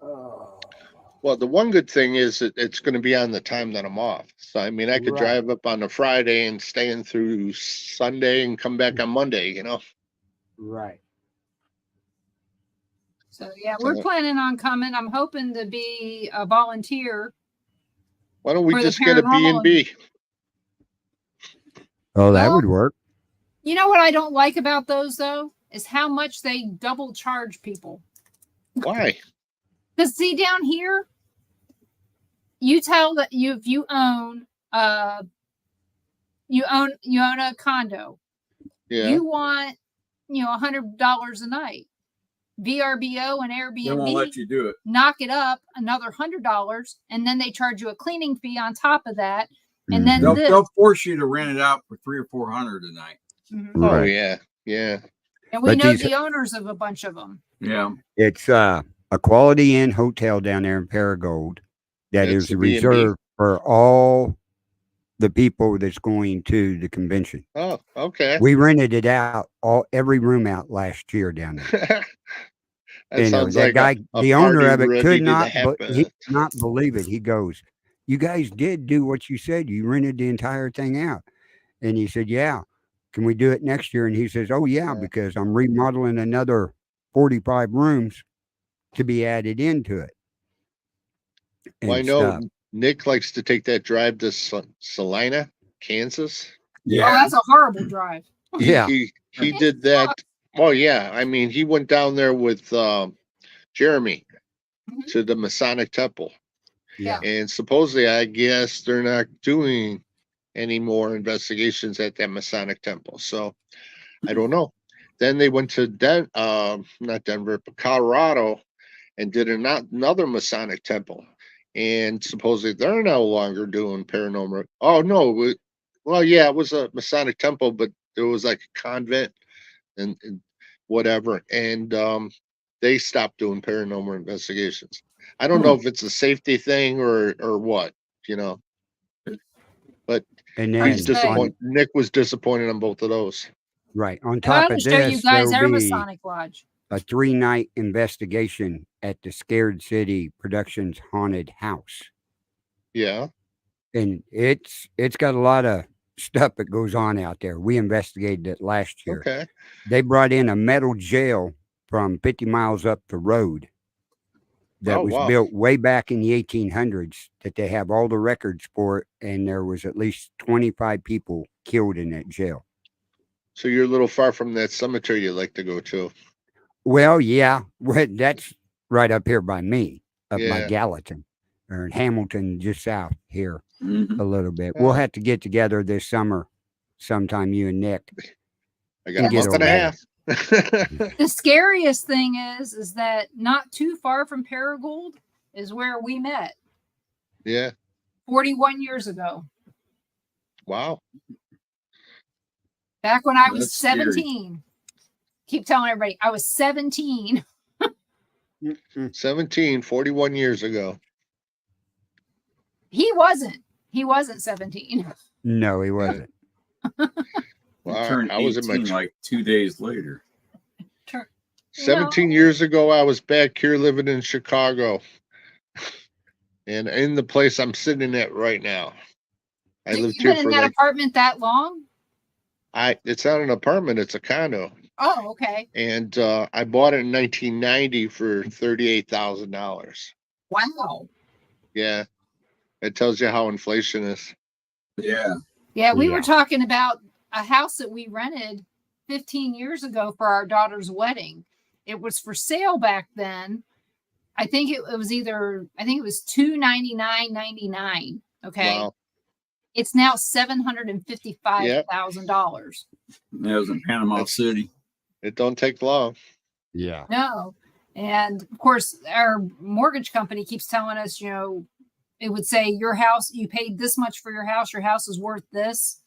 Well, the one good thing is that it's going to be on the time that I'm off. So, I mean, I could Right. drive up on a Friday and stay in through Sunday and come back on Monday, Right. So yeah, we're So- planning on coming. I'm hoping to be a volunteer. Why don't we For the just get a paranormal B&B? Oh, that Well, would work. You know what I don't like about those though is how much they double charge people. Why? Because see down here, you tell that you own you own a condo. Yeah. You want $100 a night. VRBO and They won't let Airbnb you do it. knock it up another $100, and then they charge you a cleaning fee on top of that, and then They'll, this. they'll force you to rent it out for $300 or $400 a night. Mhm. Oh, Right. yeah. Yeah. And we But know these- the owners of a bunch of them. Yeah. It's a Quality Inn hotel down there in Paragold that It's is a B&B. reserved for all the people that's going to the convention. Oh, okay. We rented it out, every room out last year down there. That sounds like guy, a the owner party of it, ready could to not, happen. he could not believe it. He goes, "You guys did do what you said. You rented the entire thing out." And he said, "Yeah, can we do it next year?" And he says, "Oh yeah, Yeah. because I'm remodeling another 45 rooms to be added into it." Well, I and know stuff. Nick likes to take that drive to Salina, Kansas. Oh, Yeah. that's a horrible drive. Yeah. He did that. Oh, yeah. I mean, he went down there with Jeremy Mhm. to the Masonic Temple. Yeah. And supposedly, I guess they're not doing any more investigations at that Masonic temple. So I don't know. Then they went to not Denver, but Colorado, and did another Masonic temple. And supposedly they're no longer doing paranormal. Oh no, well, yeah, it was a Masonic temple, but there was like a convent and whatever. And they stopped doing paranormal investigations. I don't know if it's a safety thing or what, you know. But And I'm then he's just saying. disappointed. Nick was disappointed on both of those. right on I top want of to show you this, guys there'll our be Masonic Lodge. a 3-night investigation at the Scared City Productions haunted house, Yeah. and it's got a lot of stuff that goes on out there. We investigated it last year. Okay. They brought in a metal jail from 50 miles up the road that Oh, was wow. built way back in the 1800s, that they have all the records for it, and there was at least 25 people killed in that jail. So you're a little far from that cemetery you like to go to. Well, yeah, that's right up here by me, up by Yeah. Gallatin, or in Hamilton, just south here Mhm. a little bit. We'll Yeah. have to get together this summer sometime, you and Nick. I got a Get month and a over half. The scariest thing is that not too far from Paragould is where we met Yeah. 41 years ago. Wow. Back when I was That's scary. 17. Keep telling everybody I was 17. 17, 41 years ago. He wasn't 17. No, he wasn't. He Wow. turned I was in 18 my like 2 days later. 17 years ago. I was back here living in Chicago, and in the place I'm sitting at right now. I lived You've here been in for that like apartment that long? it's not an apartment, it's a condo. Oh, okay. And I bought it in 1990 for $38,000. Wow. Yeah. It tells you how inflation is. Yeah. Yeah, we were Yeah. talking about a house that we rented 15 years ago for our daughter's wedding. It was for sale back then. I think it was $299.99. Okay. Wow. It's now $755,000. That was in Panama That's- City. It don't take long. Yeah. No. And of course, our mortgage company keeps telling us, it would say your house, you paid this much for your house is worth this.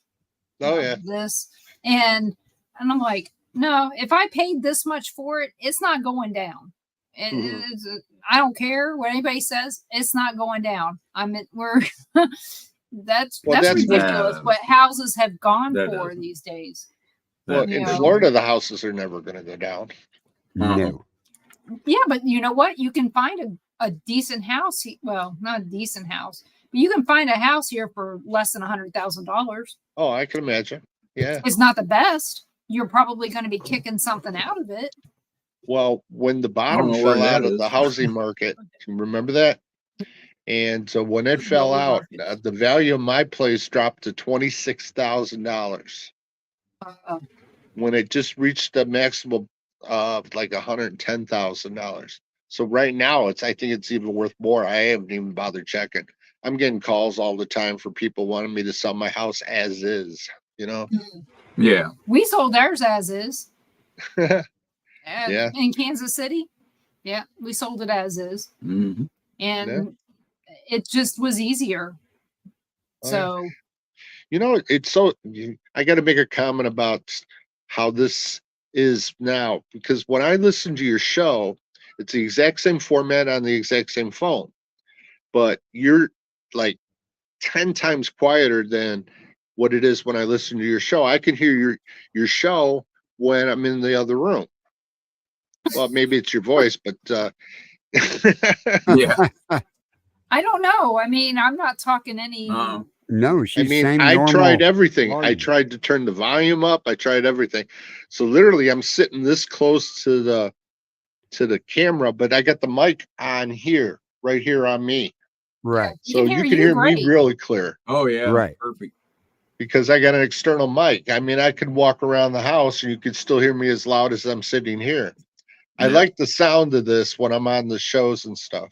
Oh yeah. This. And I'm like, no, if I paid this much for it, it's not going down. I don't care what anybody says, it's not going down. That's Well, that's ridiculous what- what houses have gone That for doesn't. these days. Well, That- in Yeah. Florida, the houses are never going to go down. No. Yeah, but you know what? You can find a decent house. Well, not a decent house, but you can find a house here for less than $100,000. Oh, I can imagine. Yeah. It's not the best. You're probably going to be kicking something out of it. Well, when the I bottom don't know where fell that out of is. the housing market, can you remember that? And so when it fell Double out, market. the value of my place dropped to $26,000 when it just reached the maximum of like $110,000. So right now, I think it's even worth more. I haven't even bothered checking. I'm getting calls all the time for people wanting me to sell my house as is. You know? Yeah. We sold ours as is. Yeah. In Kansas City. Yeah, we sold it as is. hmm And it just was easier. Oh, So You know, it's so. I got to make a comment about how this is now, because when I listen to your show, it's the exact same format on the exact same phone, but you're like 10 times quieter than what it is when I listen to your show. I can hear your show when I'm in the other room. Well, maybe it's your voice, but Yeah. I don't know. I mean, I'm not talking any. No, I she's mean, same I normal tried everything. I volume. tried to turn the volume up. I tried everything. So literally, I'm sitting this close to the camera, but I got the mic on here, right here on me, Right. so you can hear me great. really clear Oh yeah. Right. Perfect. because I got an external mic. I mean, I could walk around the house and you could still hear me as loud as I'm sitting here. I Yeah. like the sound of this when I'm on the shows and stuff.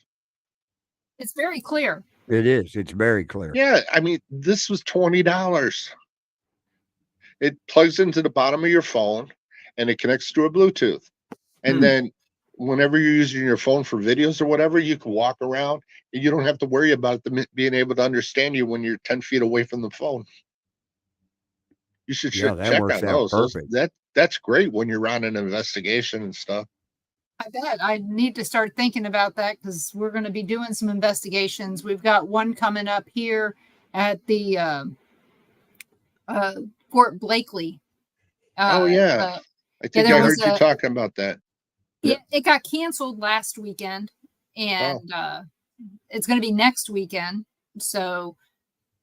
It's very clear. It is. It's very clear. Yeah, I mean, this was $20. It plugs into the bottom of your phone and it connects to a Bluetooth. And then whenever you're using your phone for videos or whatever, you can walk around and you don't have to worry about them being able to understand you when you're 10 feet away from the phone. You should Yeah, that check works on out those. perfect. That's great when you're on an investigation and stuff. I bet I need to start thinking about that because we're going to be doing some investigations. We've got one coming up here at the Fort Blakely. Oh yeah, Uh, I think there I was heard you talking about that. yeah, it got canceled last weekend, and it's going to be next weekend. So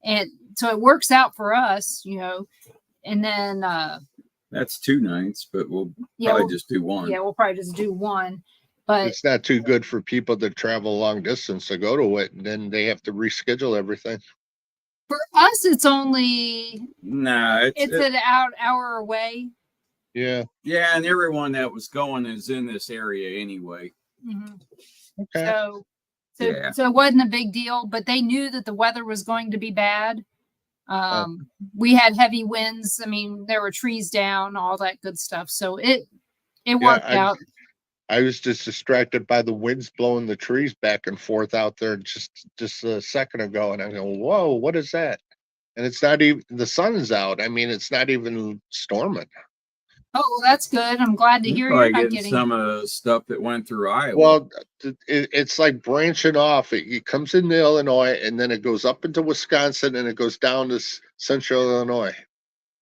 it works out for us, you know. And then That's 2 nights, but we'll yeah, probably just do one. yeah, we'll probably just do one. But It's not too good for people that travel long distance to go to it, and then they have to reschedule everything. for us, it's only Nah, it's an hour away. Yeah. Yeah, and everyone that was going is in this area anyway. Mhm. Okay. So Yeah. so it wasn't a big deal, but they knew that the weather was going to be bad. We had heavy winds. I mean, there were trees down, all that good stuff. So it worked out. I was just distracted by the winds blowing the trees back and forth out there just a second ago, and I go, "Whoa, what is that?" And it's not even the sun's out. I mean, it's not even storming. Oh, well, that's good. I'm glad to hear Probably you're not getting getting some of the stuff that went through Iowa. Well, it's like branching off. It comes into Illinois, and then it goes up into Wisconsin, and it goes down to central Illinois.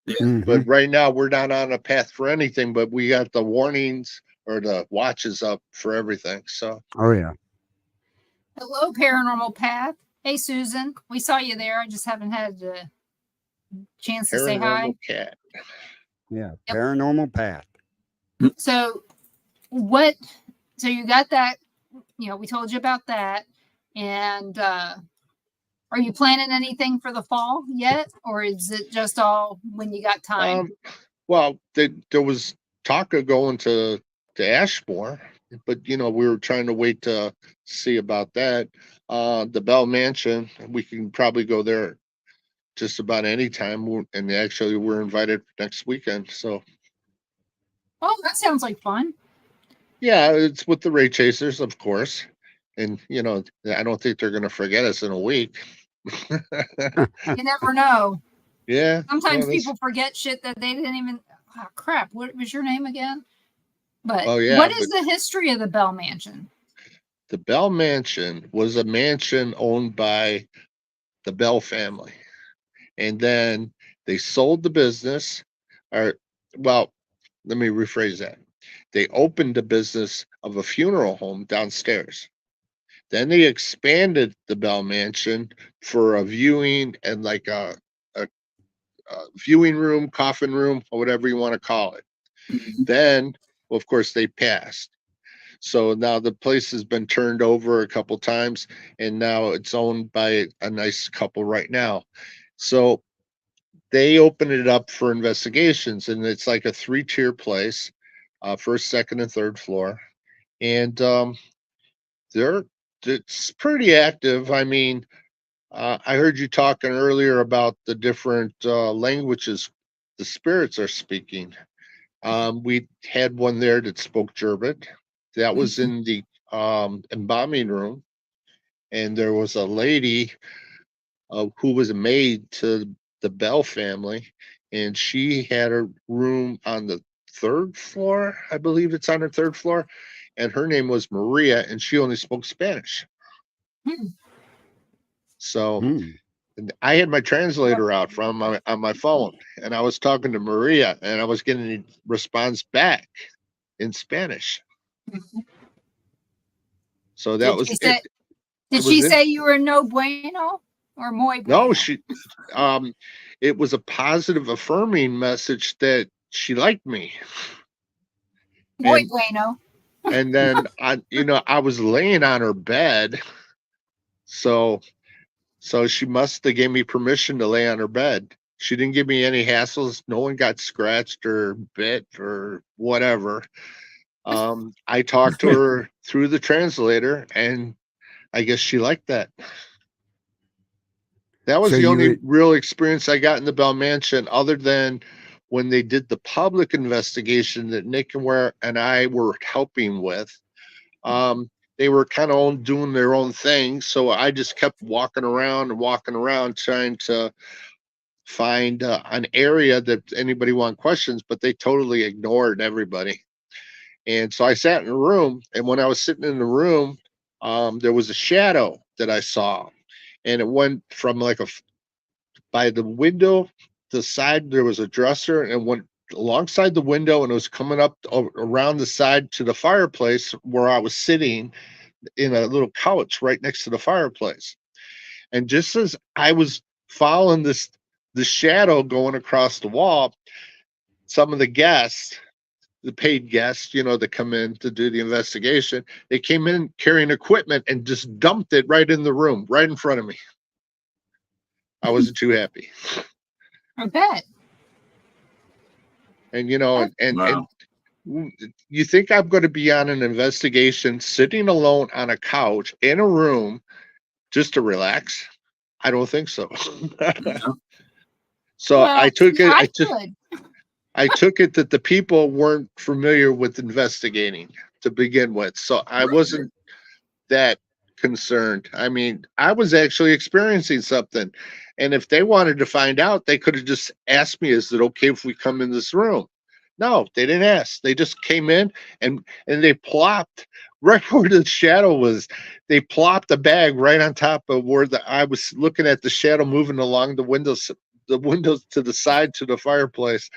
Mhm. But right now, we're not on a path for anything, but we got the warnings or the watches up for everything. So, Oh yeah. Hello, Paranormal Path. Hey, Susan. We saw you there. I just haven't had a chance to say hi. Paranormal Cat. Yeah. Yep. Paranormal path. So you got that, you know, we told you about that. And are you planning anything for the fall yet? Or is it just all when you got time? Well, there was talk of going to Ashmore, but we were trying to wait to see about that. The Bell Mansion, we can probably go there just about any time, and actually we're invited next weekend. So Oh, that sounds like fun. yeah, it's with the Ray Chasers, of course, and I don't think they're going to forget us in a week. You never know. Yeah. Sometimes people forget shit that they didn't even. Oh, crap. What was your name again? But what is the history of the Bell Mansion? The Bell Mansion was a mansion owned by the Bell family. And then they sold the business, or, well, let me rephrase that. They opened the business of a funeral home downstairs. Then they expanded the Bell Mansion for a viewing and like a viewing room, coffin room, or whatever you want to call it. Then, well, of course, they passed. So now the place has been turned over a couple times, and now it's owned by a nice couple right now. So they open it up for investigations, and it's like a 3-tier place, first, second, and third floor. And it's pretty active. I mean, I heard you talking earlier about the different languages the spirits are speaking. We had one there that spoke German. That was in the embalming room, and there was a lady who was a maid to the Bell family, and she had a room on the 3rd floor. I believe it's on her 3rd floor, and her name was Maria, and she only spoke Spanish. So and I had my translator out on my phone, and I was talking to Maria, and I was getting a response back in Spanish. So that was it. Did she say you were no bueno or muy bueno? No, it was a positive, affirming message that she liked me. Muy bueno. And then I was laying on her bed, so she must have gave me permission to lay on her bed. She didn't give me any hassles. No one got scratched or bit or whatever. I talked to her through the translator, and I guess she liked that. That was So the you only would, real experience I got in the Bell Mansion, other than when they did the public investigation that Nick and I were helping with. Um, they were kind of doing their own thing, so I just kept walking around and walking around trying to find an area that anybody want questions, but they totally ignored everybody. And so I sat in a room, and when I was sitting in the room, there was a shadow that I saw, and it went from like by the window, the side there was a dresser, and went alongside the window, and it was coming up around the side to the fireplace where I was sitting in a little couch right next to the fireplace. And just as I was following the shadow going across the wall, some of the guests, the paid guests, that come in to do the investigation, they came in carrying equipment and just dumped it right in the room, right in front of me. I wasn't too happy. I bet. And and Wow. you think I'm going to be on an investigation sitting alone on a couch in a room just to relax? I don't think so. Yeah. So Well, I took it that the people weren't familiar with investigating to begin with. So I wasn't that concerned. I mean, I was actually experiencing something. And if they wanted to find out, they could have just asked me, is it okay if we come in this room? No, they didn't ask. They just came in and they plopped right where the shadow was. They plopped a bag right on top of where I was looking at the shadow moving along the windows to the side to the fireplace.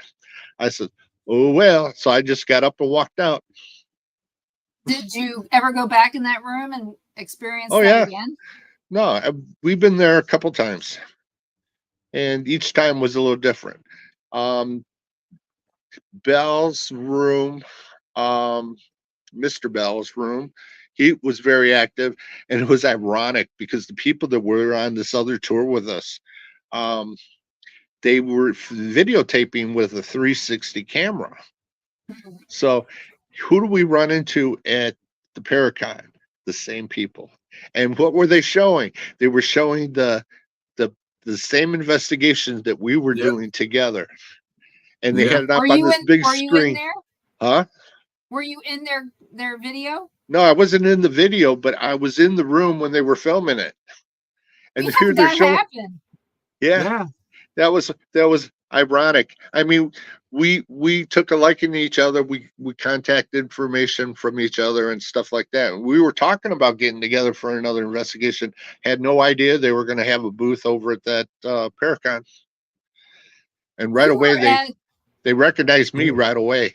I said, oh, well. So I just got up and walked out. Did you ever go back in that room and experience Oh, that yeah. again? No, we've been there a couple times, and each time was a little different. Bell's room, Mr. Bell's room, he was very active, and it was ironic because the people that were on this other tour with us, they were videotaping with a 360 camera. So who do we run into at the Paracon? The same people. And what were they showing? They were showing the same investigations that we were Yep. doing together. And they Yeah. had it up on this big Were you in screen. there? Huh? Were you in their video? No, I wasn't in the video, but I was in the room when they were filming it. And Yeah, here they're that showing. happened. Yeah, that was ironic. I mean, we took a liking to each other. We contacted information from each other and stuff like that. We were talking about getting together for another investigation. Had no idea they were going to have a booth over at that Paracon. And right You away were they recognized me right away.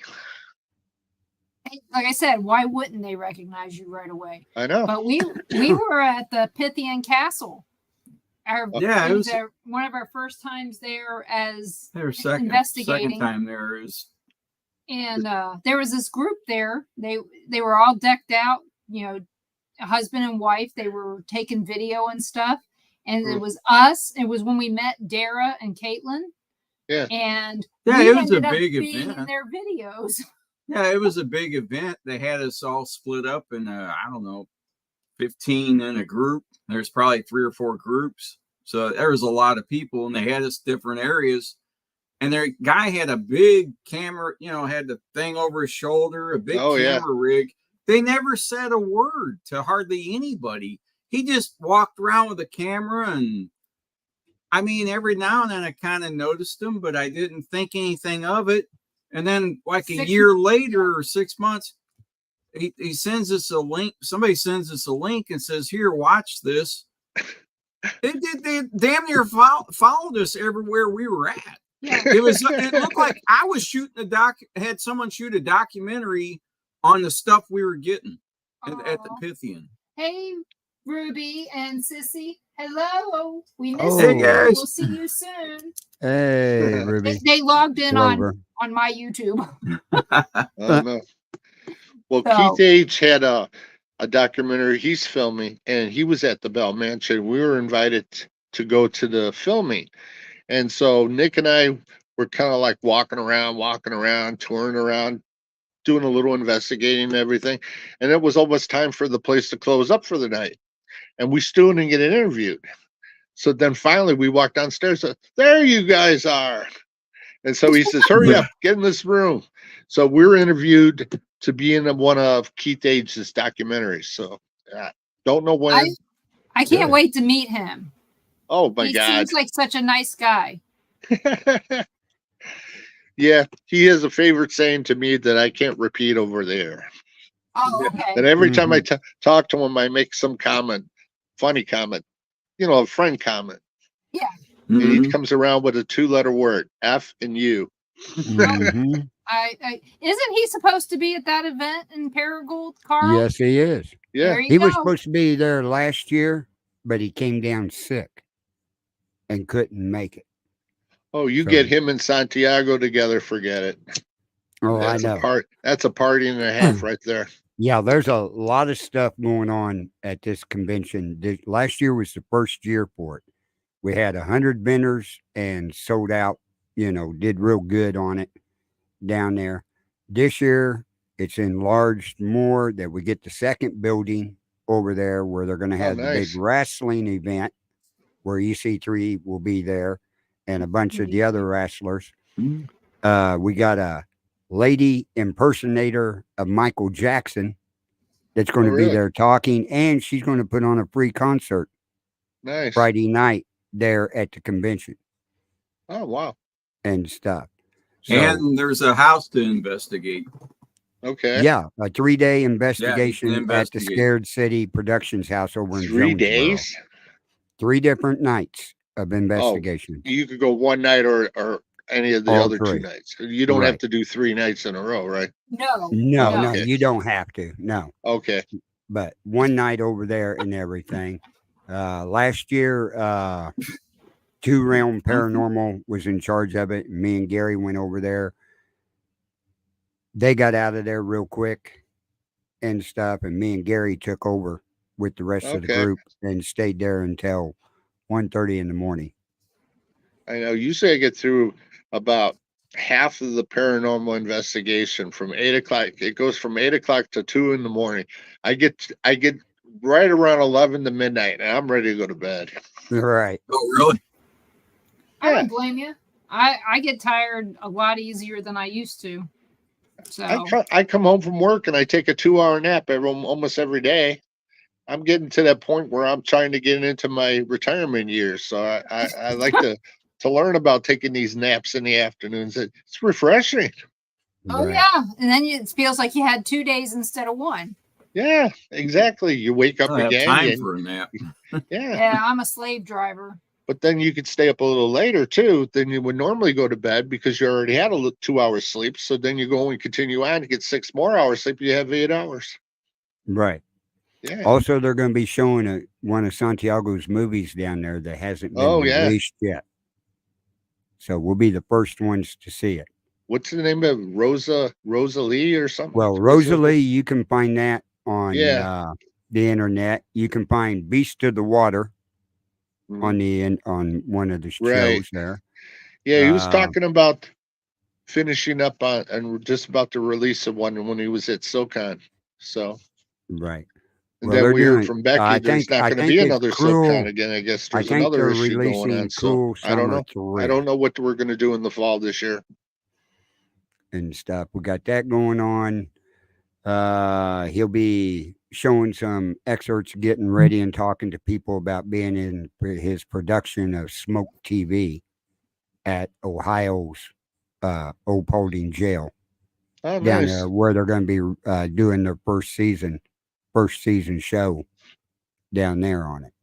like I said, why wouldn't they recognize you right away? I know. But we were at the Pythian Castle. Yeah, it was one of our first times there as their second investigating. time there is. And there was this group there. They were all decked out, a husband and wife. They were taking video and stuff. And it was us. It was when we met Dara and Caitlin. Yeah. And yeah, we it was a ended up big being event. in their videos. Yeah, it was a big event. They had us all split up in I don't know, 15 in a group. There's probably 3 or 4 groups. So there was a lot of people, and they had us different areas. And their guy had a big camera, had the thing over his shoulder, a big camera rig. They never said a word to hardly anybody. He just walked around with a camera, and I mean, every now and then I kind of noticed him, but I didn't think anything of it. And then like a year later or 6 months, he sends us a link. Somebody sends us a link and says, here, watch this. They damn near followed us everywhere we were at. Yeah. It looked like I was shooting had someone shoot a documentary on the stuff we were getting at the Pythian. Hey, Ruby and Sissy. Hello. We missed Oh. you. Hey, guys. We'll see you soon. hey, Ruby. They logged in Rover. on my YouTube. No. Well, So- Keith H had a documentary he's filming, and he was at the Bell Mansion. We were invited to go to the filming. And so Nick and I were kind of like walking around, touring around, doing a little investigating and everything. And it was almost time for the place to close up for the night. And we still didn't get interviewed. So then finally we walk downstairs. There you guys are. And so he says, hurry up, get in this room. So we're interviewed to be in one of Keith Age's documentaries. So don't know when. I can't wait to meet him. Oh my he God. Seems like such a nice guy. Yeah, he has a favorite saying to me that I can't repeat over there. Oh, okay. And every time I talk to him, I make some comment, funny comment, a friend comment. Yeah. And he comes around with a 2-letter word, F and U. Mm-hmm. Isn't he supposed to be at that event in Paragould, Carl? Yes, he is. Yeah. He was supposed to be there last year, but he came down sick and couldn't make it. Oh, you get him and Santiago together, forget it. Oh, that's I know. That's a party and a half right there. Yeah, there's a lot of stuff going on at this convention. Last year was the first year for it. We had 100 vendors and sold out, did real good on it down there. This year, it's enlarged more that we get the second building over there where they're going to have the big wrestling event where EC3 will be there and a bunch of the other wrestlers. We got a lady impersonator of Michael Jackson that's going to be there talking, and she's going to put on a free concert Friday night there at the convention. Oh, wow. And stuff. So, and there's a house to investigate. Okay. Yeah, a 3-day investigation at the Scared City Productions House over in 3 Jonesboro. days? 3 different nights of investigation. You could go one night or any of the other 2 nights. You don't have to do 3 nights in a row, right? No, you don't have to. No. Okay. But one night over there and everything. Last year, 2 Realm Paranormal was in charge of it. Me and Gary went over there. They got out of there real quick and stuff. And me and Gary took over with the rest of the group and stayed there until 1:30 in the morning. I know. Usually I get through about half of the paranormal investigation from 8 o'clock. It goes from 8 o'clock to 2 in the morning. I get right around 11 to midnight and I'm ready to go to bed. Right. Oh, really? I don't blame you. I get tired a lot easier than I used to. So I come home from work and I take a 2-hour nap almost every day. I'm getting to that point where I'm trying to get into my retirement years. So I like to learn about taking these naps in the afternoons. It's refreshing. Oh, yeah. And then it feels like you had 2 days instead of 1. Yeah, exactly. You wake up again. Time for a nap. Yeah, I'm a slave driver. But then you could stay up a little later too than you would normally go to bed because you already had a 2 hours sleep. So then you go and continue on to get 6 more hours sleep. You have 8 hours. Right. Yeah. Also, they're going to be showing one of Santiago's movies down there that hasn't been released yet. So we'll be the first ones to see it. What's the name of Rosalie or something? Well, Rosalie, you can find that on the internet. You can find Beast of the Water on one of the shows there. Yeah, he was talking about finishing up on and just about to release one when he was at SoCon. So right. And then we heard from Becky there's not going to be another SoCon again. I guess there's another issue going on. So I don't know. I don't know what we're going to do in the fall this year. And stuff. We got that going on. He'll be showing some excerpts, getting ready and talking to people about being in his production of Smoke TV at Ohio's Old Paulding Jail down there, where they're going to be doing their first season show down there on it.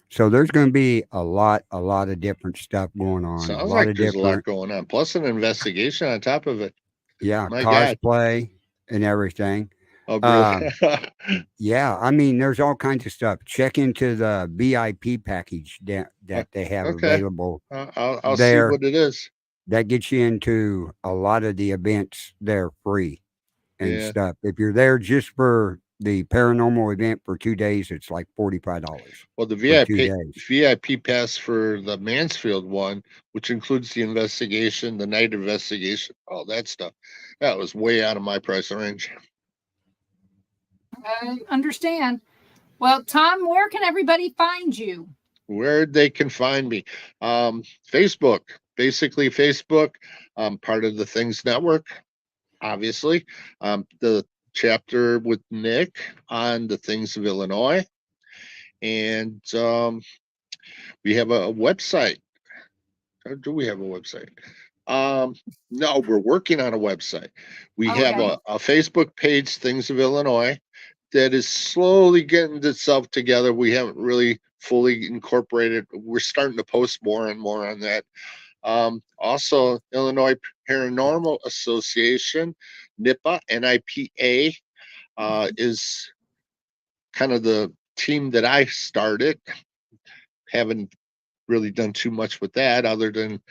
So there's going to be a lot of different stuff going on. Sounds like there's a lot going on. Plus an investigation on top of it. Yeah, cosplay and everything. Oh, really? Yeah, I mean, there's all kinds of stuff. Check into the VIP package that they have available. I'll see what it is. That gets you into a lot of the events there free and stuff. If you're there just for the paranormal event for 2 days, it's like $45. Well, the VIP pass for the Mansfield one, which includes the investigation, the night investigation, all that stuff, that was way out of my price range. I understand. Well, Tom, where can everybody find you? where they can find me. Facebook, basically Facebook, part of the Things Network, obviously. The chapter with Nick on the Things of Illinois. And we have a website. Or do we have a website? No, we're working on a website. We have Okay. a Facebook page, Things of Illinois, that is slowly getting itself together. We haven't really fully incorporated. We're starting to post more and more on that. Also, Illinois Paranormal Association, NIPA, NIPA, is kind of the team that I started. Haven't really done too much with that other than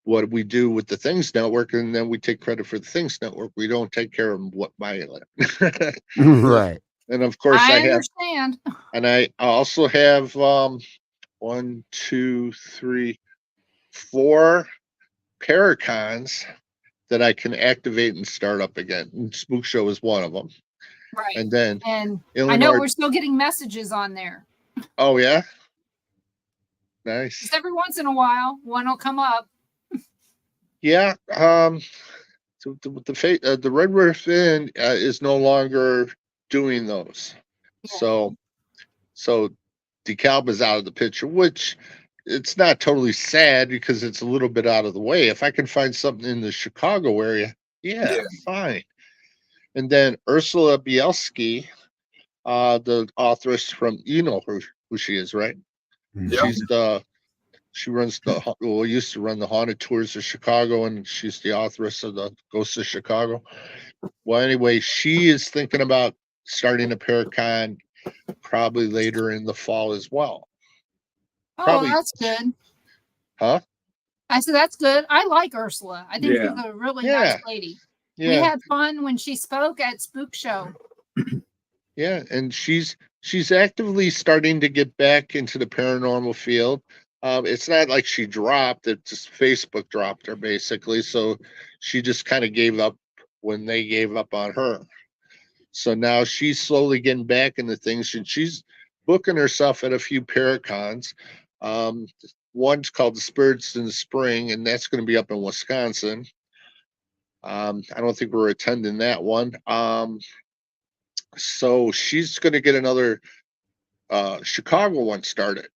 what we do with the Things Network, and then we take credit for the Things Network. We don't take care of what my Right. and of course I I have, understand. and I also have 1, 2, 3, 4 Paracons that I can activate and start up again. And Spook Show is one of them. Right. And then And I Illinois. know we're still getting messages on there. Oh yeah, nice. Just every once in a while, one will come up. Yeah. The Red Roof Inn is no longer doing those. Yeah. So DeKalb is out of the picture, which it's not totally sad because it's a little bit out of the way. If I can find something in the Chicago area, yeah. Fine. And then Ursula Bielski, the authoress from, you know who she is, right? Yeah. She runs used to run the Haunted Tours of Chicago, and she's the authoress of the Ghosts of Chicago. Well, anyway, she is thinking about starting a Paracon probably later in the fall as well. Oh, Probably. that's good. Huh? I said that's good. I like Ursula. I think Yeah. she's a really Yeah. nice lady. We Yeah, had fun when she spoke at Spook Show. yeah, and she's actively starting to get back into the paranormal field. It's not like she dropped; it just Facebook dropped her basically. So she just kind of gave up when they gave up on her. So now she's slowly getting back into things, and she's booking herself at a few Paracons. One's called the Spirits in the Spring, and that's going to be up in Wisconsin. I don't think we're attending that one. So she's going to get another Chicago one started.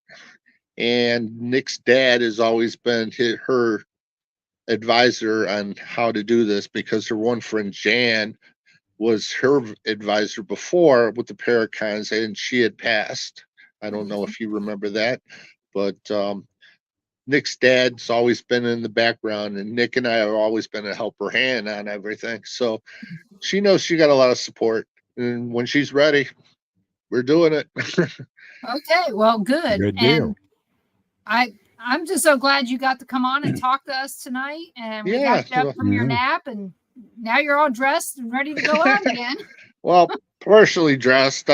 And Nick's dad has always been her advisor on how to do this because her one friend Jan was her advisor before with the Paracons, and she had passed. I don't know if you remember that, but Nick's dad's always been in the background, and Nick and I have always been a helper hand on everything. So she knows she got a lot of support, and when she's ready, we're doing it. Okay, well, good. Good deal. And I'm just so glad you got to come on and talk to us tonight. And we Yeah, got you up from your nap, and now you're all dressed and ready to go out again. Well, partially dressed.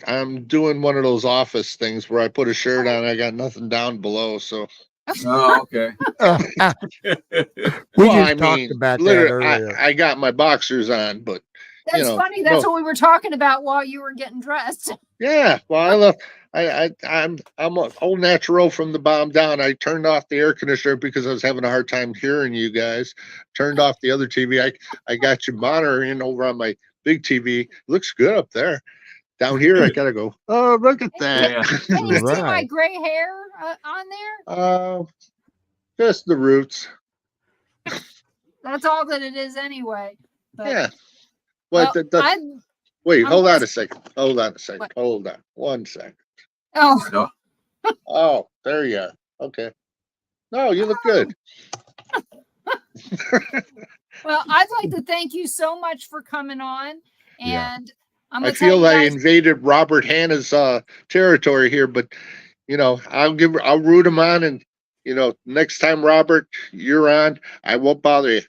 I'm doing one of those office things where I put a shirt on, I got nothing down below. So Oh, okay. We just talked about that earlier. I got my boxers on, but That's funny. That's what we were talking about while you were getting dressed. yeah. Well, I love. I'm an old natural from the bottom down. I turned off the air conditioner because I was having a hard time hearing you guys. Turned off the other TV. I got you monitoring over on my big TV. Looks good up there. Down here, I gotta go. Oh, look at that! Yeah. Can you see my Right. gray hair on there? Just the roots. That's all that it is anyway. But, Yeah. well, But I'm hold on just- a second. Hold on a second. What? Hold on 1 second. oh, Oh, there you are. Okay. No, you look good. well, I'd like to thank you so much for coming on. Yeah. And I'm I gonna tell feel you I guys, invaded Robert Hanna's territory here, but I'll root him on, and next time Robert, you're on, I won't bother you.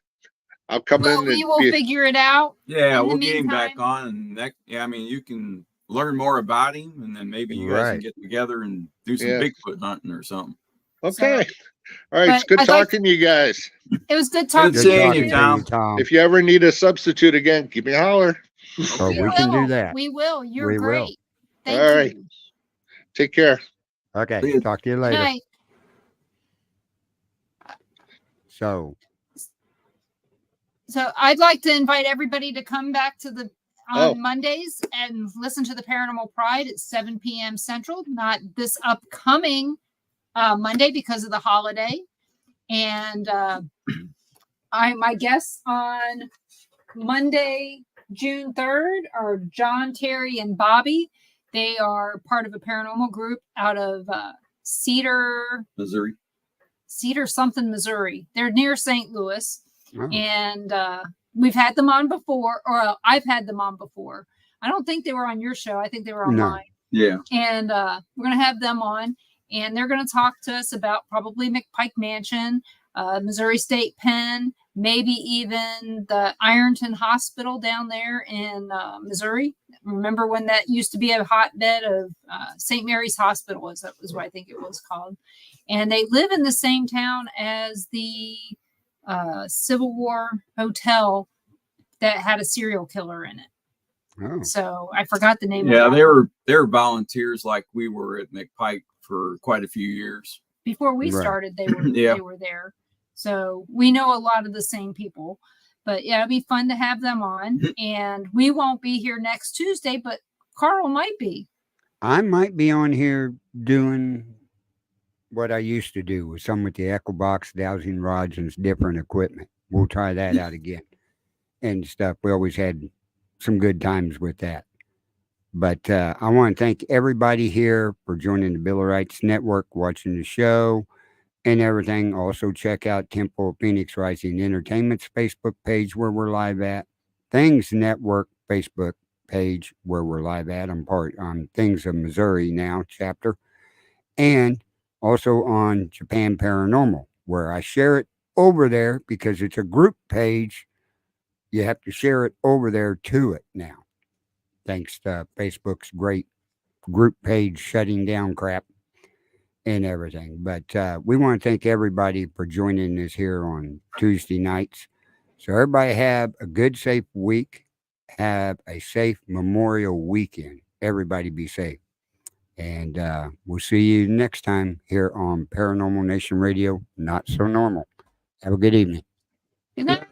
I'll come well, in we and will figure it out. Yeah, In the we'll get him back meantime- on. And that, yeah, I mean, you can learn more about him, and then maybe you guys can Right. get together and do some Yeah. Bigfoot hunting or something. okay. All right, it's But good I'd like talking to you guys. It was good talking Good to seeing you. you, Tom. Tom. If you ever need a substitute again, give me a holler. Oh, We we can do will. that. We will. You're We will. great. Thank All right. you. Take care. Okay. See ya. Talk to you Good later. night. So, So I'd like to invite everybody to come back to the on Oh. Mondays and listen to the Paranormal Pride at 7 p.m. Central. Not this upcoming Monday because of the holiday. And my guests on Monday, June 3rd, are John, Terry, and Bobby. They are part of a paranormal group out of Cedar something, Missouri. They're near St. Louis. oh, And we've had them on before, or I've had them on before. I don't think they were on your show. I think they were on No. mine. Yeah. And we're going to have them on, and they're going to talk to us about probably McPike Mansion, Missouri State Pen, maybe even the Ironton Hospital down there in Missouri. Remember when that used to be a hotbed of St. Mary's Hospital? That was what I think it was called. And they live in the same town as the Civil War hotel that had a serial killer in it. oh. So I forgot the name. Yeah, of they were volunteers like we were at McPike for quite a few years. Before we Right. started. They were Yeah. they were there. So we know a lot of the same people. But yeah, it'd be fun to have them on. And we won't be here next Tuesday, but Carl might be. I might be on here doing what I used to do with some with the echo box, dowsing rods, and different equipment. We'll try that out again and stuff. We always had some good times with that. But I want to thank everybody here for joining the Billerites Network, watching the show and everything. Also, check out Temple of Phoenix Rising Entertainment's Facebook page where we're live at. Things Network Facebook page where we're live at. I'm part on Things of Missouri now chapter. And also on Japan Paranormal, where I share it over there because it's a group page. You have to share it over there to it now. Thanks to Facebook's great group page shutting down crap and everything. But we want to thank everybody for joining us here on Tuesday nights. So everybody have a good, safe week. Have a safe Memorial weekend. Everybody be safe. And we'll see you next time here on Paranormal Nation Radio. Not so normal. Have a good evening. Good night.